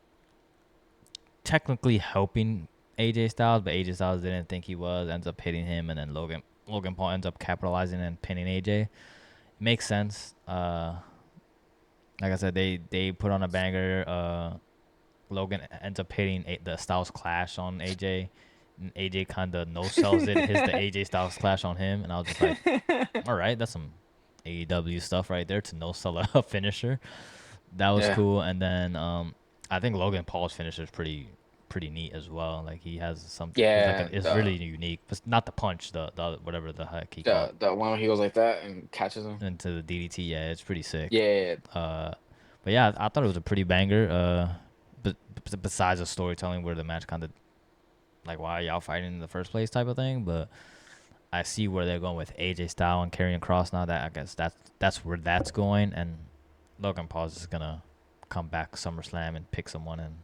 technically helping AJ Styles, but AJ Styles didn't think he was. Ends up hitting him, and then Logan Paul ends up capitalizing and pinning AJ. Makes sense. Like I said, they put on a banger. Logan ends up hitting the Styles Clash on AJ. And AJ kind of no sells it, hits the AJ Styles Clash on him, and I was just like, all right, that's some AEW stuff right there to no sell a finisher. That was Yeah. cool. And then I think Logan Paul's finisher is pretty neat as well. Like he has some, Yeah. it's really unique, but not the punch, the whatever the heck he called The one where he goes like that and catches him. into the DDT. Yeah, it's pretty sick. Yeah. Uh, but yeah, I thought it was a pretty banger. But besides the storytelling, where the match kind of like why are y'all fighting in the first place type of thing, but I see where they're going with AJ Styles and Karrion Cross now. That I guess that's where that's going, and Logan Paul is just gonna come back SummerSlam and pick someone and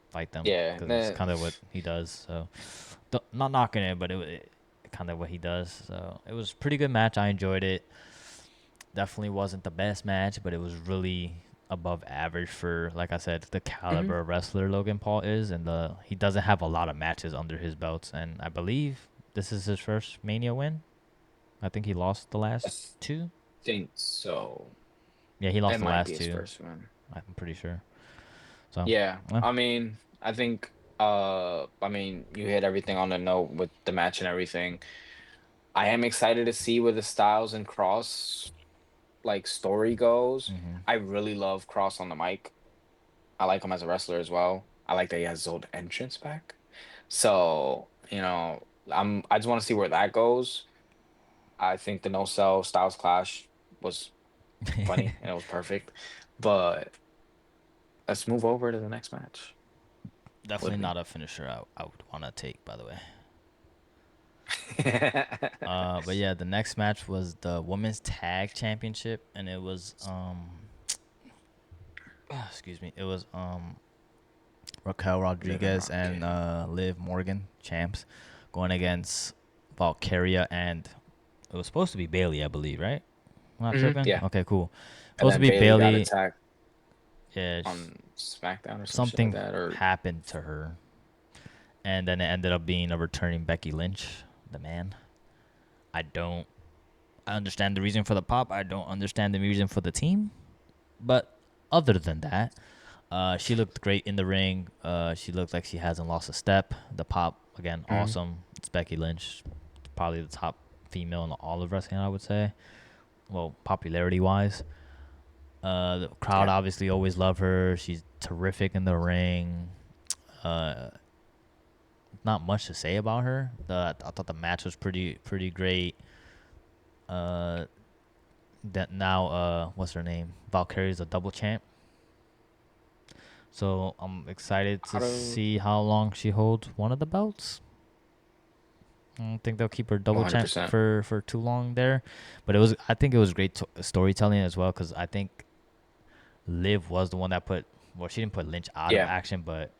fight them Yeah, because it's kind of what he does. So not knocking it, but it kind of what he does. So it was a pretty good match. I enjoyed it. Definitely wasn't the best match, but it was really above average for, like I said, the hmm caliber of wrestler Logan Paul is, and he doesn't have a lot of matches under his belts. And I believe this is his first Mania win. I think he lost the I last two. think so. Yeah, he lost It the might be last his two. first one. I'm pretty sure. So, Yeah, yeah. I mean, I think I mean, you hit everything on the note with the match and everything. I am excited to see where the Styles and Cross like story goes. Mm-hmm. I really love Cross on the mic. I like him as a wrestler as well. I like that he has his old entrance back. So, I just want to see where that goes. I think the no sell Styles clash was funny and it was perfect. But let's move over to the next match with Definitely me. not a finisher I would want to take, by the way. hmm But yeah, the next match was the women's tag championship, and it was excuse me, it was Raquel Living Rodriguez and Rocket. Liv Morgan, champs, going against Valkyria and it was supposed to be Bailey, I believe, right? I'm not tripping. Yeah. Okay, cool. And Supposed to then be Bailey got Bailey. attacked Yeah, on SmackDown or some shit like something that. Or happened to her, and then it ended up being a returning Becky Lynch, the man. I don't. I understand the reason for the pop. I don't understand the reason for the team. But other than that, she looked great in the ring. She looked like she hasn't lost a step. The pop again, Mhm. awesome. It's Becky Lynch, probably the top female in all of wrestling, I would say. Well, popularity wise, the crowd Yeah. obviously always love her. She's terrific in the ring. Uh, Not much to say about her. I thought the match was pretty great. Uh, that now what's her name? Valkyrie's a double champ. So I'm excited How to to see how long she holds one of the belts. I don't think they'll keep her double champ 100%. for too long there, but I think it was great storytelling as well because I think Liv was the one that put well she didn't put Lynch out of Yeah. action, but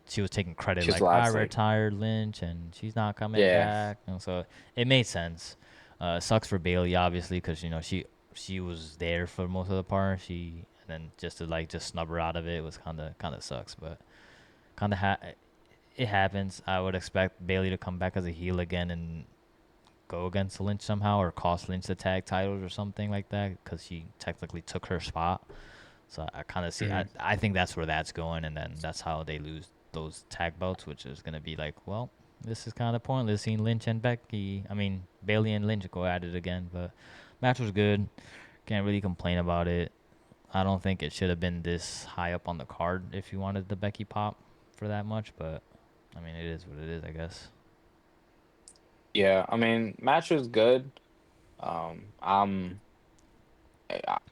she was taking credit She's like I last like retired Lynch and she's not coming yeah. back, and so it made sense. Sucks for Bailey obviously because she was there for most of the part. She and then just to just snub her out of it was kind of sucks, but kind of it happens. I would expect Bailey to come back as a heel again and go against Lynch somehow or cost Lynch the tag titles or something like that because she technically took her spot. So I kind of see. Mhm. I think that's where that's going, and then that's how they lose those tag belts, which is gonna be like, well, this is kind of pointless seeing Lynch and Becky. I mean Bailey and Lynch go at it again, but match was good. Can't really complain about it. I don't think it should have been this high up on the card if you wanted the Becky pop for that much, but I mean it is what it is, I guess. Yeah, I mean, match was good.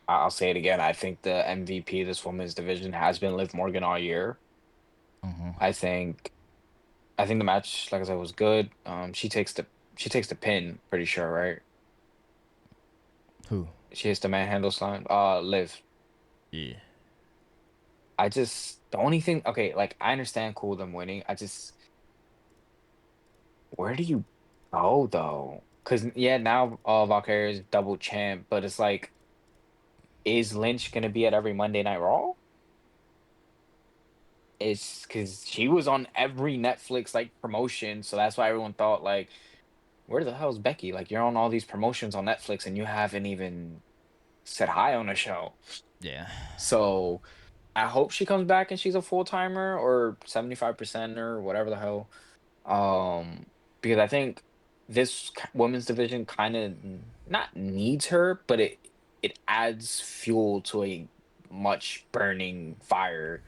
I'll say it again. I think the MVP of this women's division has been Liv Morgan all year. Mm-hmm. I think I think the match, like I said, was good. She takes the pin, pretty sure, right? Who? She hits the manhandle slam. Liv. Yeah. The only thing, okay, like I understand cool them winning. Where do you go though? Because yeah, now Valkyria is double champ, but it's like, is Lynch gonna be at every Monday Night Raw? It's because she was on every Netflix like promotion, so that's why everyone thought like, where the hell is Becky? Like you're on all these promotions on Netflix and you haven't even said hi on the show. Yeah. So I hope she comes back and she's a full timer or 75% or whatever the hell. Um, because I think this women's division kind of not needs her, but it adds fuel to a much burning fire.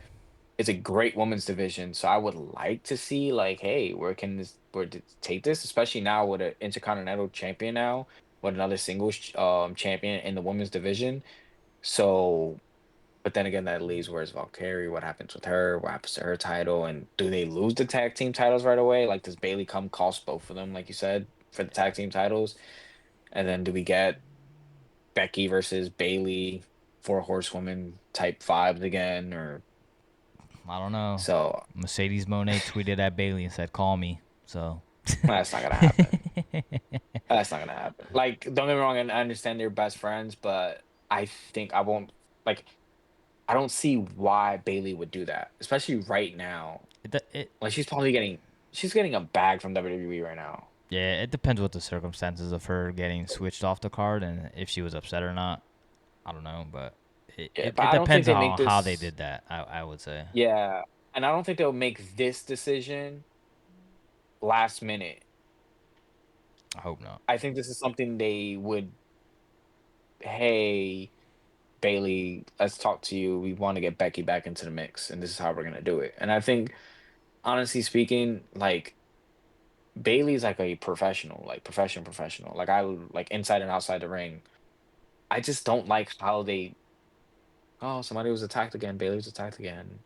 It's a great women's division, so I would like to see like, hey, where to take this, especially now with an intercontinental champion now, with another singles champion in the women's division. So, but then again, that leaves where's Valkyrie? What happens with her? What happens to her title? And do they lose the tag team titles right away? Like, does Bailey come cost both of them, like you said? for the tag team titles. And then do we get Becky versus Bailey, four horsewoman type vibes again, or I don't know. so Mercedes Monet tweeted at Bailey and said, "Call me." So that's not gonna happen. That's not gonna happen. Like, don't get me wrong, and I understand they're best friends, but I think I won't like. I don't see why Bailey would do that, especially right now. it Like, she's getting a bag from WWE right now. yeah, it depends what the circumstances of her getting switched off the card and if she was upset or not. I don't know, but Yeah, but it I don't think depends they make on how they this. did that. I would say. Yeah, and I don't think they'll make this decision last minute. I hope not. I think this is something they would. Hey, Bailey, let's talk to you. We want to get Becky back into the mix, and this is how we're gonna do it. And I think, honestly speaking, like Bailey's like a professional, like professional. Like I would like inside and outside the ring. I just don't like how they. Oh, somebody was attacked again. Bailey was attacked again.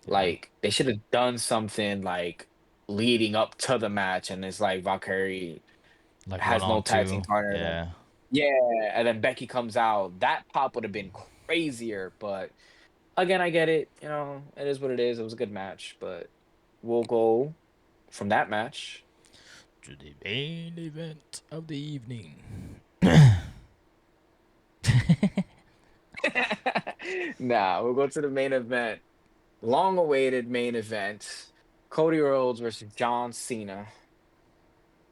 Yeah, Like they should have done something like leading up to the match, and it's like Valkyrie like one has no on tag team two. partner. Then Yeah, yeah, and then Becky comes out. That pop would have been crazier, but again, I get it. You know, it is what it is. It was a good match, but we'll go from that match. to the main event of the evening. Nah, we'll go to the main event. Long awaited main event. Cody Rhodes versus John Cena.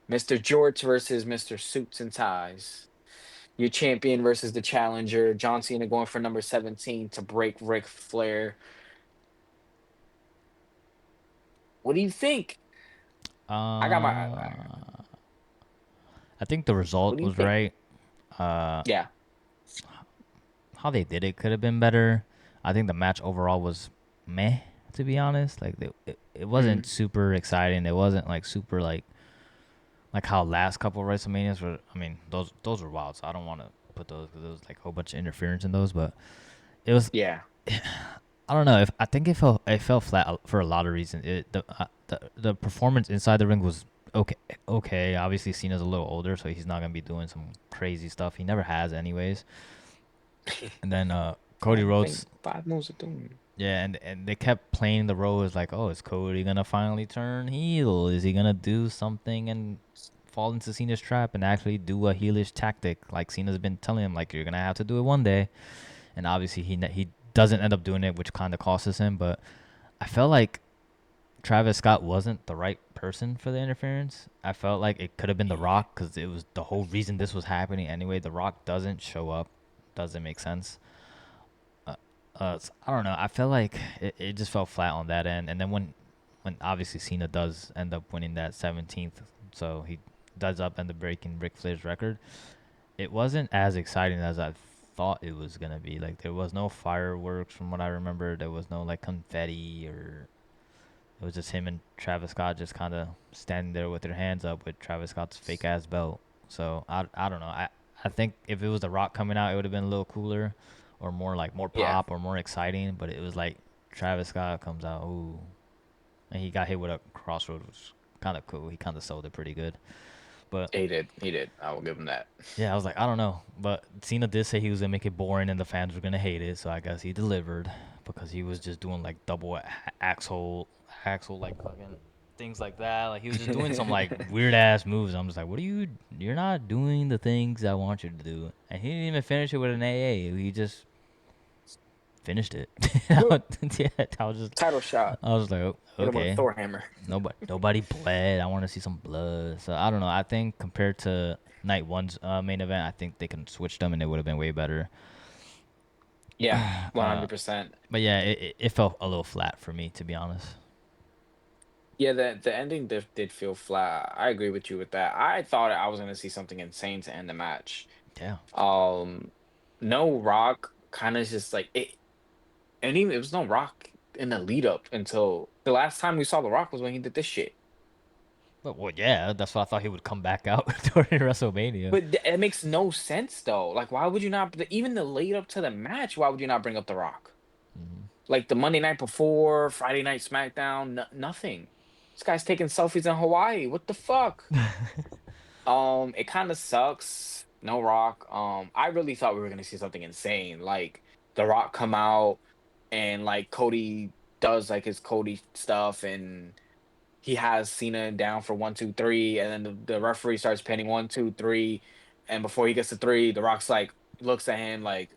Mr. George versus Mr. Suits and Ties. Your champion versus the challenger. John Cena going for number 17 to break Ric Flair. What do you think? I got my. uh, I think the What result do you was think? right. Uh, Yeah. how they did it could have been better. I think the match overall was meh, to be honest. Like it wasn't Mm, super exciting. It wasn't like super like how last couple of WrestleManias were. I mean, those were wild. So I don't want to put those because there was like a whole bunch of interference in those. But it was. yeah. I don't know. If I think it fell flat for a lot of reasons. The performance inside the ring was okay. Okay, obviously Cena's a little older, so he's not gonna be doing some crazy stuff. He never has, anyways. And then Cody I think Rhodes, five moves of doom. yeah, and they kept playing the role as like, oh, is Cody gonna finally turn heel? Is he gonna do something and fall into Cena's trap and actually do a heelish tactic like Cena's been telling him, like you're gonna have to do it one day? And obviously he doesn't end up doing it, which kind of costs him. But I felt like Travis Scott wasn't the right person for the interference. I felt like it could have been The Rock because it was the whole reason this was happening anyway. The Rock doesn't show up, doesn't make sense. I don't know. I felt like it just fell flat on that end. And then when obviously Cena does end up winning that 17th, so he does end up breaking Ric Flair's record. It wasn't as exciting as I thought it was gonna be. Like there was no fireworks from what I remember. There was no like confetti or it was just him and Travis Scott just kind of standing there with their hands up with Travis Scott's fake ass belt. So I don't know. I think if it was The Rock coming out, it would have been a little cooler, or more like more Yeah. pop or more exciting. But it was like Travis Scott comes out, ooh, and he got hit with a crossroads, which was kind of cool. He kind of sold it pretty good. But He did. He did. I will give him that. yeah, I was like, I don't know. But Cena did say he was gonna make it boring and the fans were gonna hate it. So I guess he delivered because he was just doing like double axle like fucking things like that. Like he was just doing some like weird ass moves. I'm just like, what are you? You're not doing the things I want you to do. And he didn't even finish it with an AA. He just finished it. Yeah, Title shot. I was like, Hit him with a okay. Thor hammer. Nobody bled. I want to see some blood. So I don't know. I think compared to night one's main event, I think they can switch them and it would have been way better. Yeah, Uh, 100%. but yeah, it felt a little flat for me to be honest. Yeah, the ending did feel flat. I agree with you with that. I thought I was gonna see something insane to end the match. Yeah. Um, no Rock kind of just like it, and even it was no Rock in the lead up until the last time we saw the Rock was when he did this shit. But well, yeah, that's why I thought he would come back out during WrestleMania. But it makes no sense though. Like, why would you not? Even the lead up to the match, why would you not bring up the Rock? Hmm. Like the Monday night before, Friday night SmackDown, nothing. This guy's taking selfies in Hawaii. What the fuck? It kind of sucks. No Rock. I really thought we were gonna see something insane, like The Rock come out and like Cody does like his Cody stuff, and he has Cena down for 1, 2, 3, and then the referee starts pinning 1, 2, 3, and before he gets to three, The Rock's like looks at him like,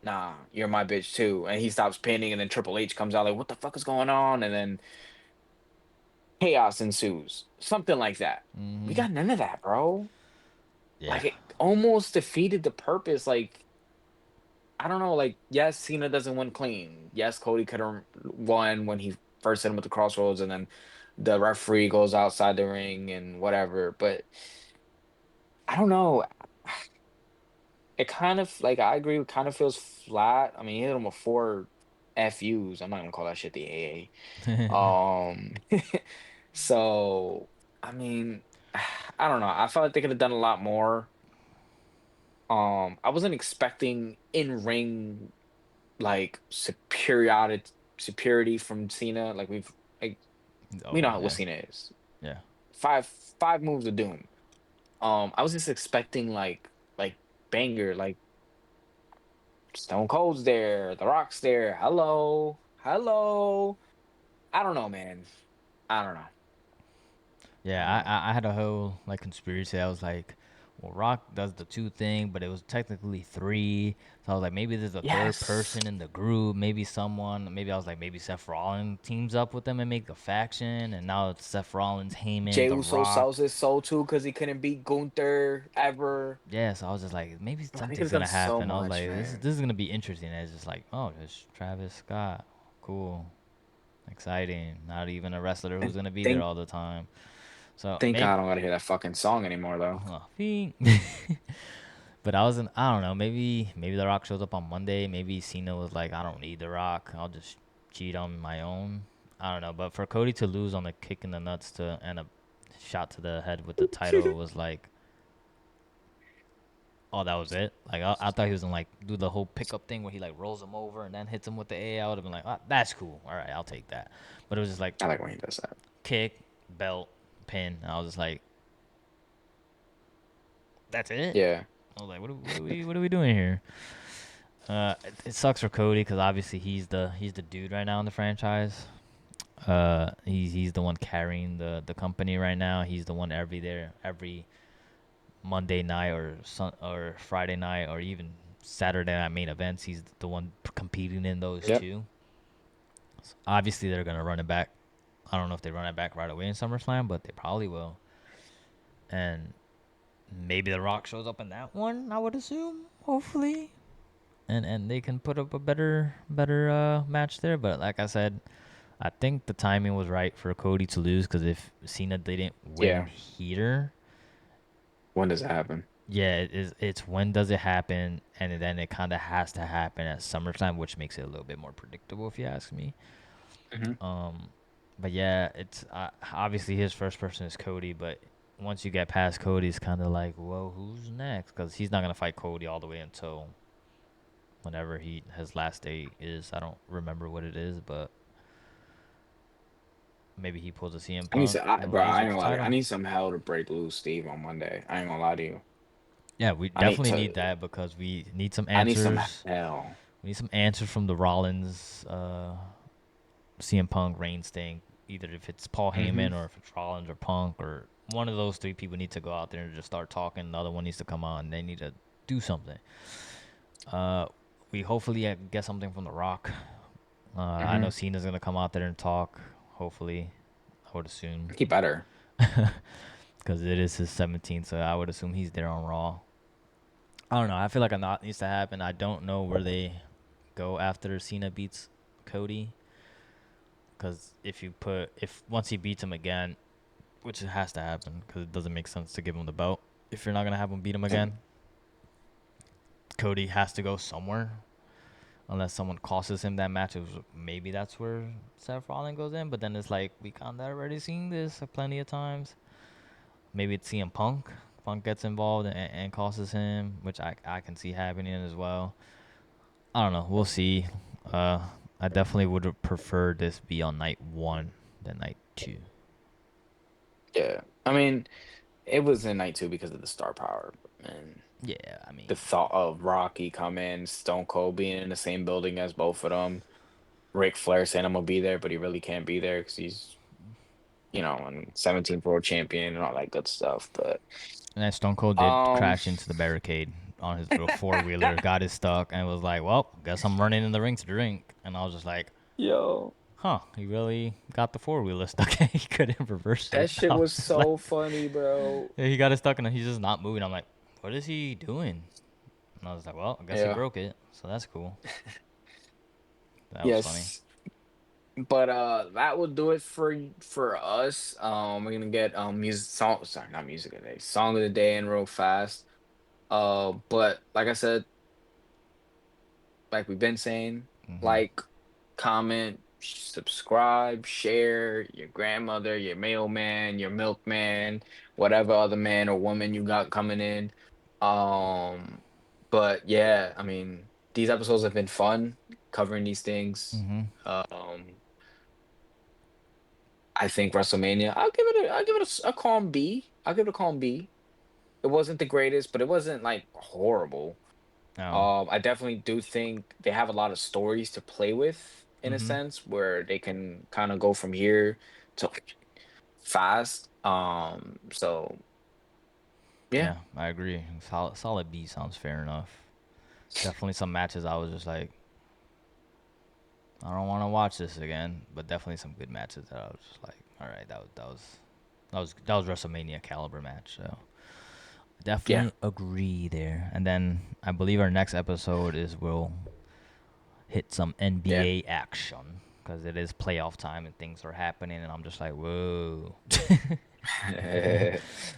"Nah, you're my bitch too," and he stops pinning, and then Triple H comes out like, "What the fuck is going on?" And then chaos ensues, something like that. We Mm-hmm. got none of that, bro. Yeah. Like it almost defeated the purpose. Like I don't know. Like yes, Cena doesn't win clean. Yes, Cody could have won when he first hit him with the crossroads, and then the referee goes outside the ring and whatever. But I don't know. It kind of like I agree. It kind of feels flat. I mean, he hit him with four FUs. I'm not gonna call that shit the AA. So I mean, I don't know. I felt like they could have done a lot more. I wasn't expecting in ring like superiority from Cena. Like like we Oh know what yeah. Cena is. Yeah. Five five moves of doom. I was just expecting like banger, like Stone Cold's there, The Rock's there. Hello, hello. I don't know, man. I don't know. I Yeah, don't know. I had a whole like conspiracy. I was like, well, Rock does the two thing, but it was technically three. So I was like, maybe there's a third Yes. person in the group. Maybe someone. Maybe I was like, maybe Seth Rollins teams up with them and make a faction. And now it's Seth Rollins, Heyman, Jey The Uso sells Rock. his soul too because he couldn't beat Gunther ever. Yeah, so I was just like, maybe Bro, they could something's have done gonna so happen. I was much, like, man. this is gonna be interesting. And it's just like, oh, it's Travis Scott, cool, exciting. Not even a wrestler who's And gonna be there thank all the time. So thank God maybe, I don't gotta hear that fucking song anymore though. oh, but I don't know. Maybe The Rock shows up on Monday. Maybe Cena was like, I don't need The Rock. I'll just cheat on my own. I don't know. But for Cody to lose on a kick in the nuts to and a shot to the head with the title was like, oh, that was it. Like I thought he was gonna like do the whole pickup thing where he like rolls him over and then hits him with the A. I would have been like, oh, that's cool. All right, I'll take that. But it was just like I like when he does that. kick, belt, pin. And I was just like, that's it. Yeah. I was like, what are we doing here? It sucks for Cody because obviously he's the dude right now in the franchise. He's the one carrying the company right now. He's the one every Monday night or Friday night or even Saturday night main events. He's the one competing in those Yep. two. So obviously they're gonna run it back. I don't know if they run it back right away in SummerSlam, but they probably will. And maybe The Rock shows up in that one. I would assume, hopefully, and they can put up a better match there. But like I said, I think the timing was right for Cody to lose because if Cena didn't win Yeah. here, When does it happen? yeah, it's when does it happen, and then it kind of has to happen at SummerSlam, which makes it a little bit more predictable if you ask me. Hmm. Um, but yeah, it's obviously his first person is Cody, but once you get past Cody, it's kind of like, well, who's next? Because he's not gonna fight Cody all the way until whenever his last date is. I don't remember what it is, but maybe he pulls a CM Punk and Bro, leaves I with ain't the gonna lie to you. I title. need some hell to break loose Steve on Monday. I ain't gonna lie to you. Yeah, we I need definitely need to that because we need some I need some answers. hell. We need some answers from the Rollins, CM Punk, Reigns thing. Either if it's Paul Hmm. Heyman or if it's Rollins or Punk or one of those three people need to go out there and just start talking. The other one needs to come on. They need to do something. Uh, we hopefully get something from The Rock. I know Hmm. Cena's gonna come out there and talk. Hopefully, I would assume He better. because it is his 17th, so I would assume he's there on Raw. I don't know. I feel like a lot needs to happen. I don't know where they go after Cena beats Cody. Because if once he beats him again, which it has to happen, because it doesn't make sense to give him the belt if you're not gonna have him beat him And again. Cody has to go somewhere unless someone costs him that match. Maybe that's where Seth Rollins goes in, but then it's like we kind of already seen this plenty of times. Maybe it's CM Punk. Punk gets involved and costs him, which I can see happening as well. I don't know. We'll see. I definitely would prefer this be on night one than night two. Yeah. I mean, it was in night two because of the star power and Yeah, I the mean, thought of Rocky coming, Stone Cold being in the same building as both of them, Ric Flair saying I'm gonna be there, but he really can't be there because he's, and 17th world champion and all that good stuff. But and then Stone Cold did um, crash into the barricade on his little four wheeler, got it stuck, and was like, "Well, guess I'm running in the ring to drink." And I was just like, yo, "Huh, he really got the four wheeler stuck. He couldn't reverse that it." shit I was was just like, so funny, bro. yeah, he got it stuck, and he's just not moving. I'm like, "What is he doing?" And I was like, "Well, I guess he Yeah. broke it, so that's cool." That was funny. Yes. But that will do it for us. We're gonna get music song sorry, not music of the day, song of the day in real fast. But like I said, like we've been saying, Hmm. like, comment, subscribe, share, your grandmother, your mailman, your milkman, whatever other man or woman you got coming in. Um, but yeah, I mean, these episodes have been fun covering these things. Hmm. I think WrestleMania, I'll give it a calm B. I'll give it a calm B. It wasn't the greatest, but it wasn't like horrible. Oh. I definitely do think they have a lot of stories to play with in a Hmm. sense where they can kind of go from here to fast. So yeah, Yeah, I agree. Solid B sounds fair enough. Definitely some matches I was just like, I don't want to watch this again. But definitely some good matches that I was just like, all right, that was WrestleMania caliber match. So yeah, definitely agree there. And then I believe our next episode is we'll hit some yeah. NBA action because it is playoff time and things are happening, and I'm just like, whoa.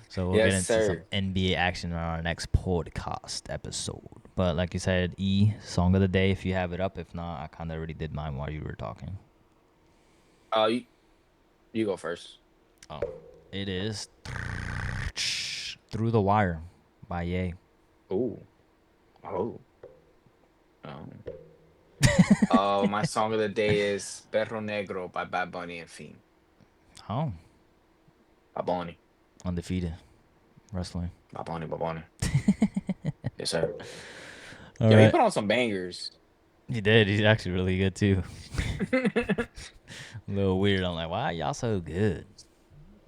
So we'll get Yes, into some sir. NBA action on our next podcast episode. But like you said, song of the day if you have it up. If not, I kind of already did mine while you were talking. You go first. Oh, it is Through the Wire by Ye. Ooh, oh. Um, my song of the day is Perro Negro by Bad Bunny and Fiend. Oh, Bad Bunny, undefeated wrestling. Bad Bunny, Bad Bunny. Yes, sir. All Yo, he right. put on some bangers. He did. He's actually really good too. A little weird. I'm like, why y'all so good?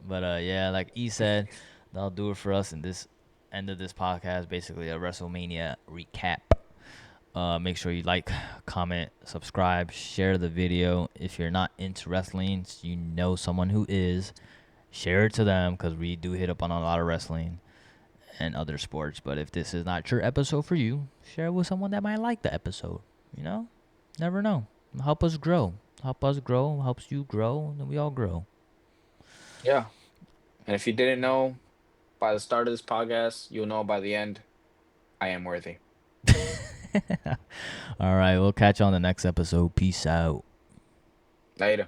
But yeah, like E said, that'll do it for us in this end of this podcast. Basically, a WrestleMania recap. Make sure you like, comment, subscribe, share the video. If you're not into wrestling, you know someone who is, share it to them because we do hit up on a lot of wrestling and other sports. But if this is not your episode for you, share it with someone that might like the episode. You know, never know. Help us grow. Help us grow. Helps you grow, and then we all grow. Yeah. And if you didn't know by the start of this podcast, you'll know by the end, I am worthy. All right, we'll catch you on the next episode. Peace out. Later.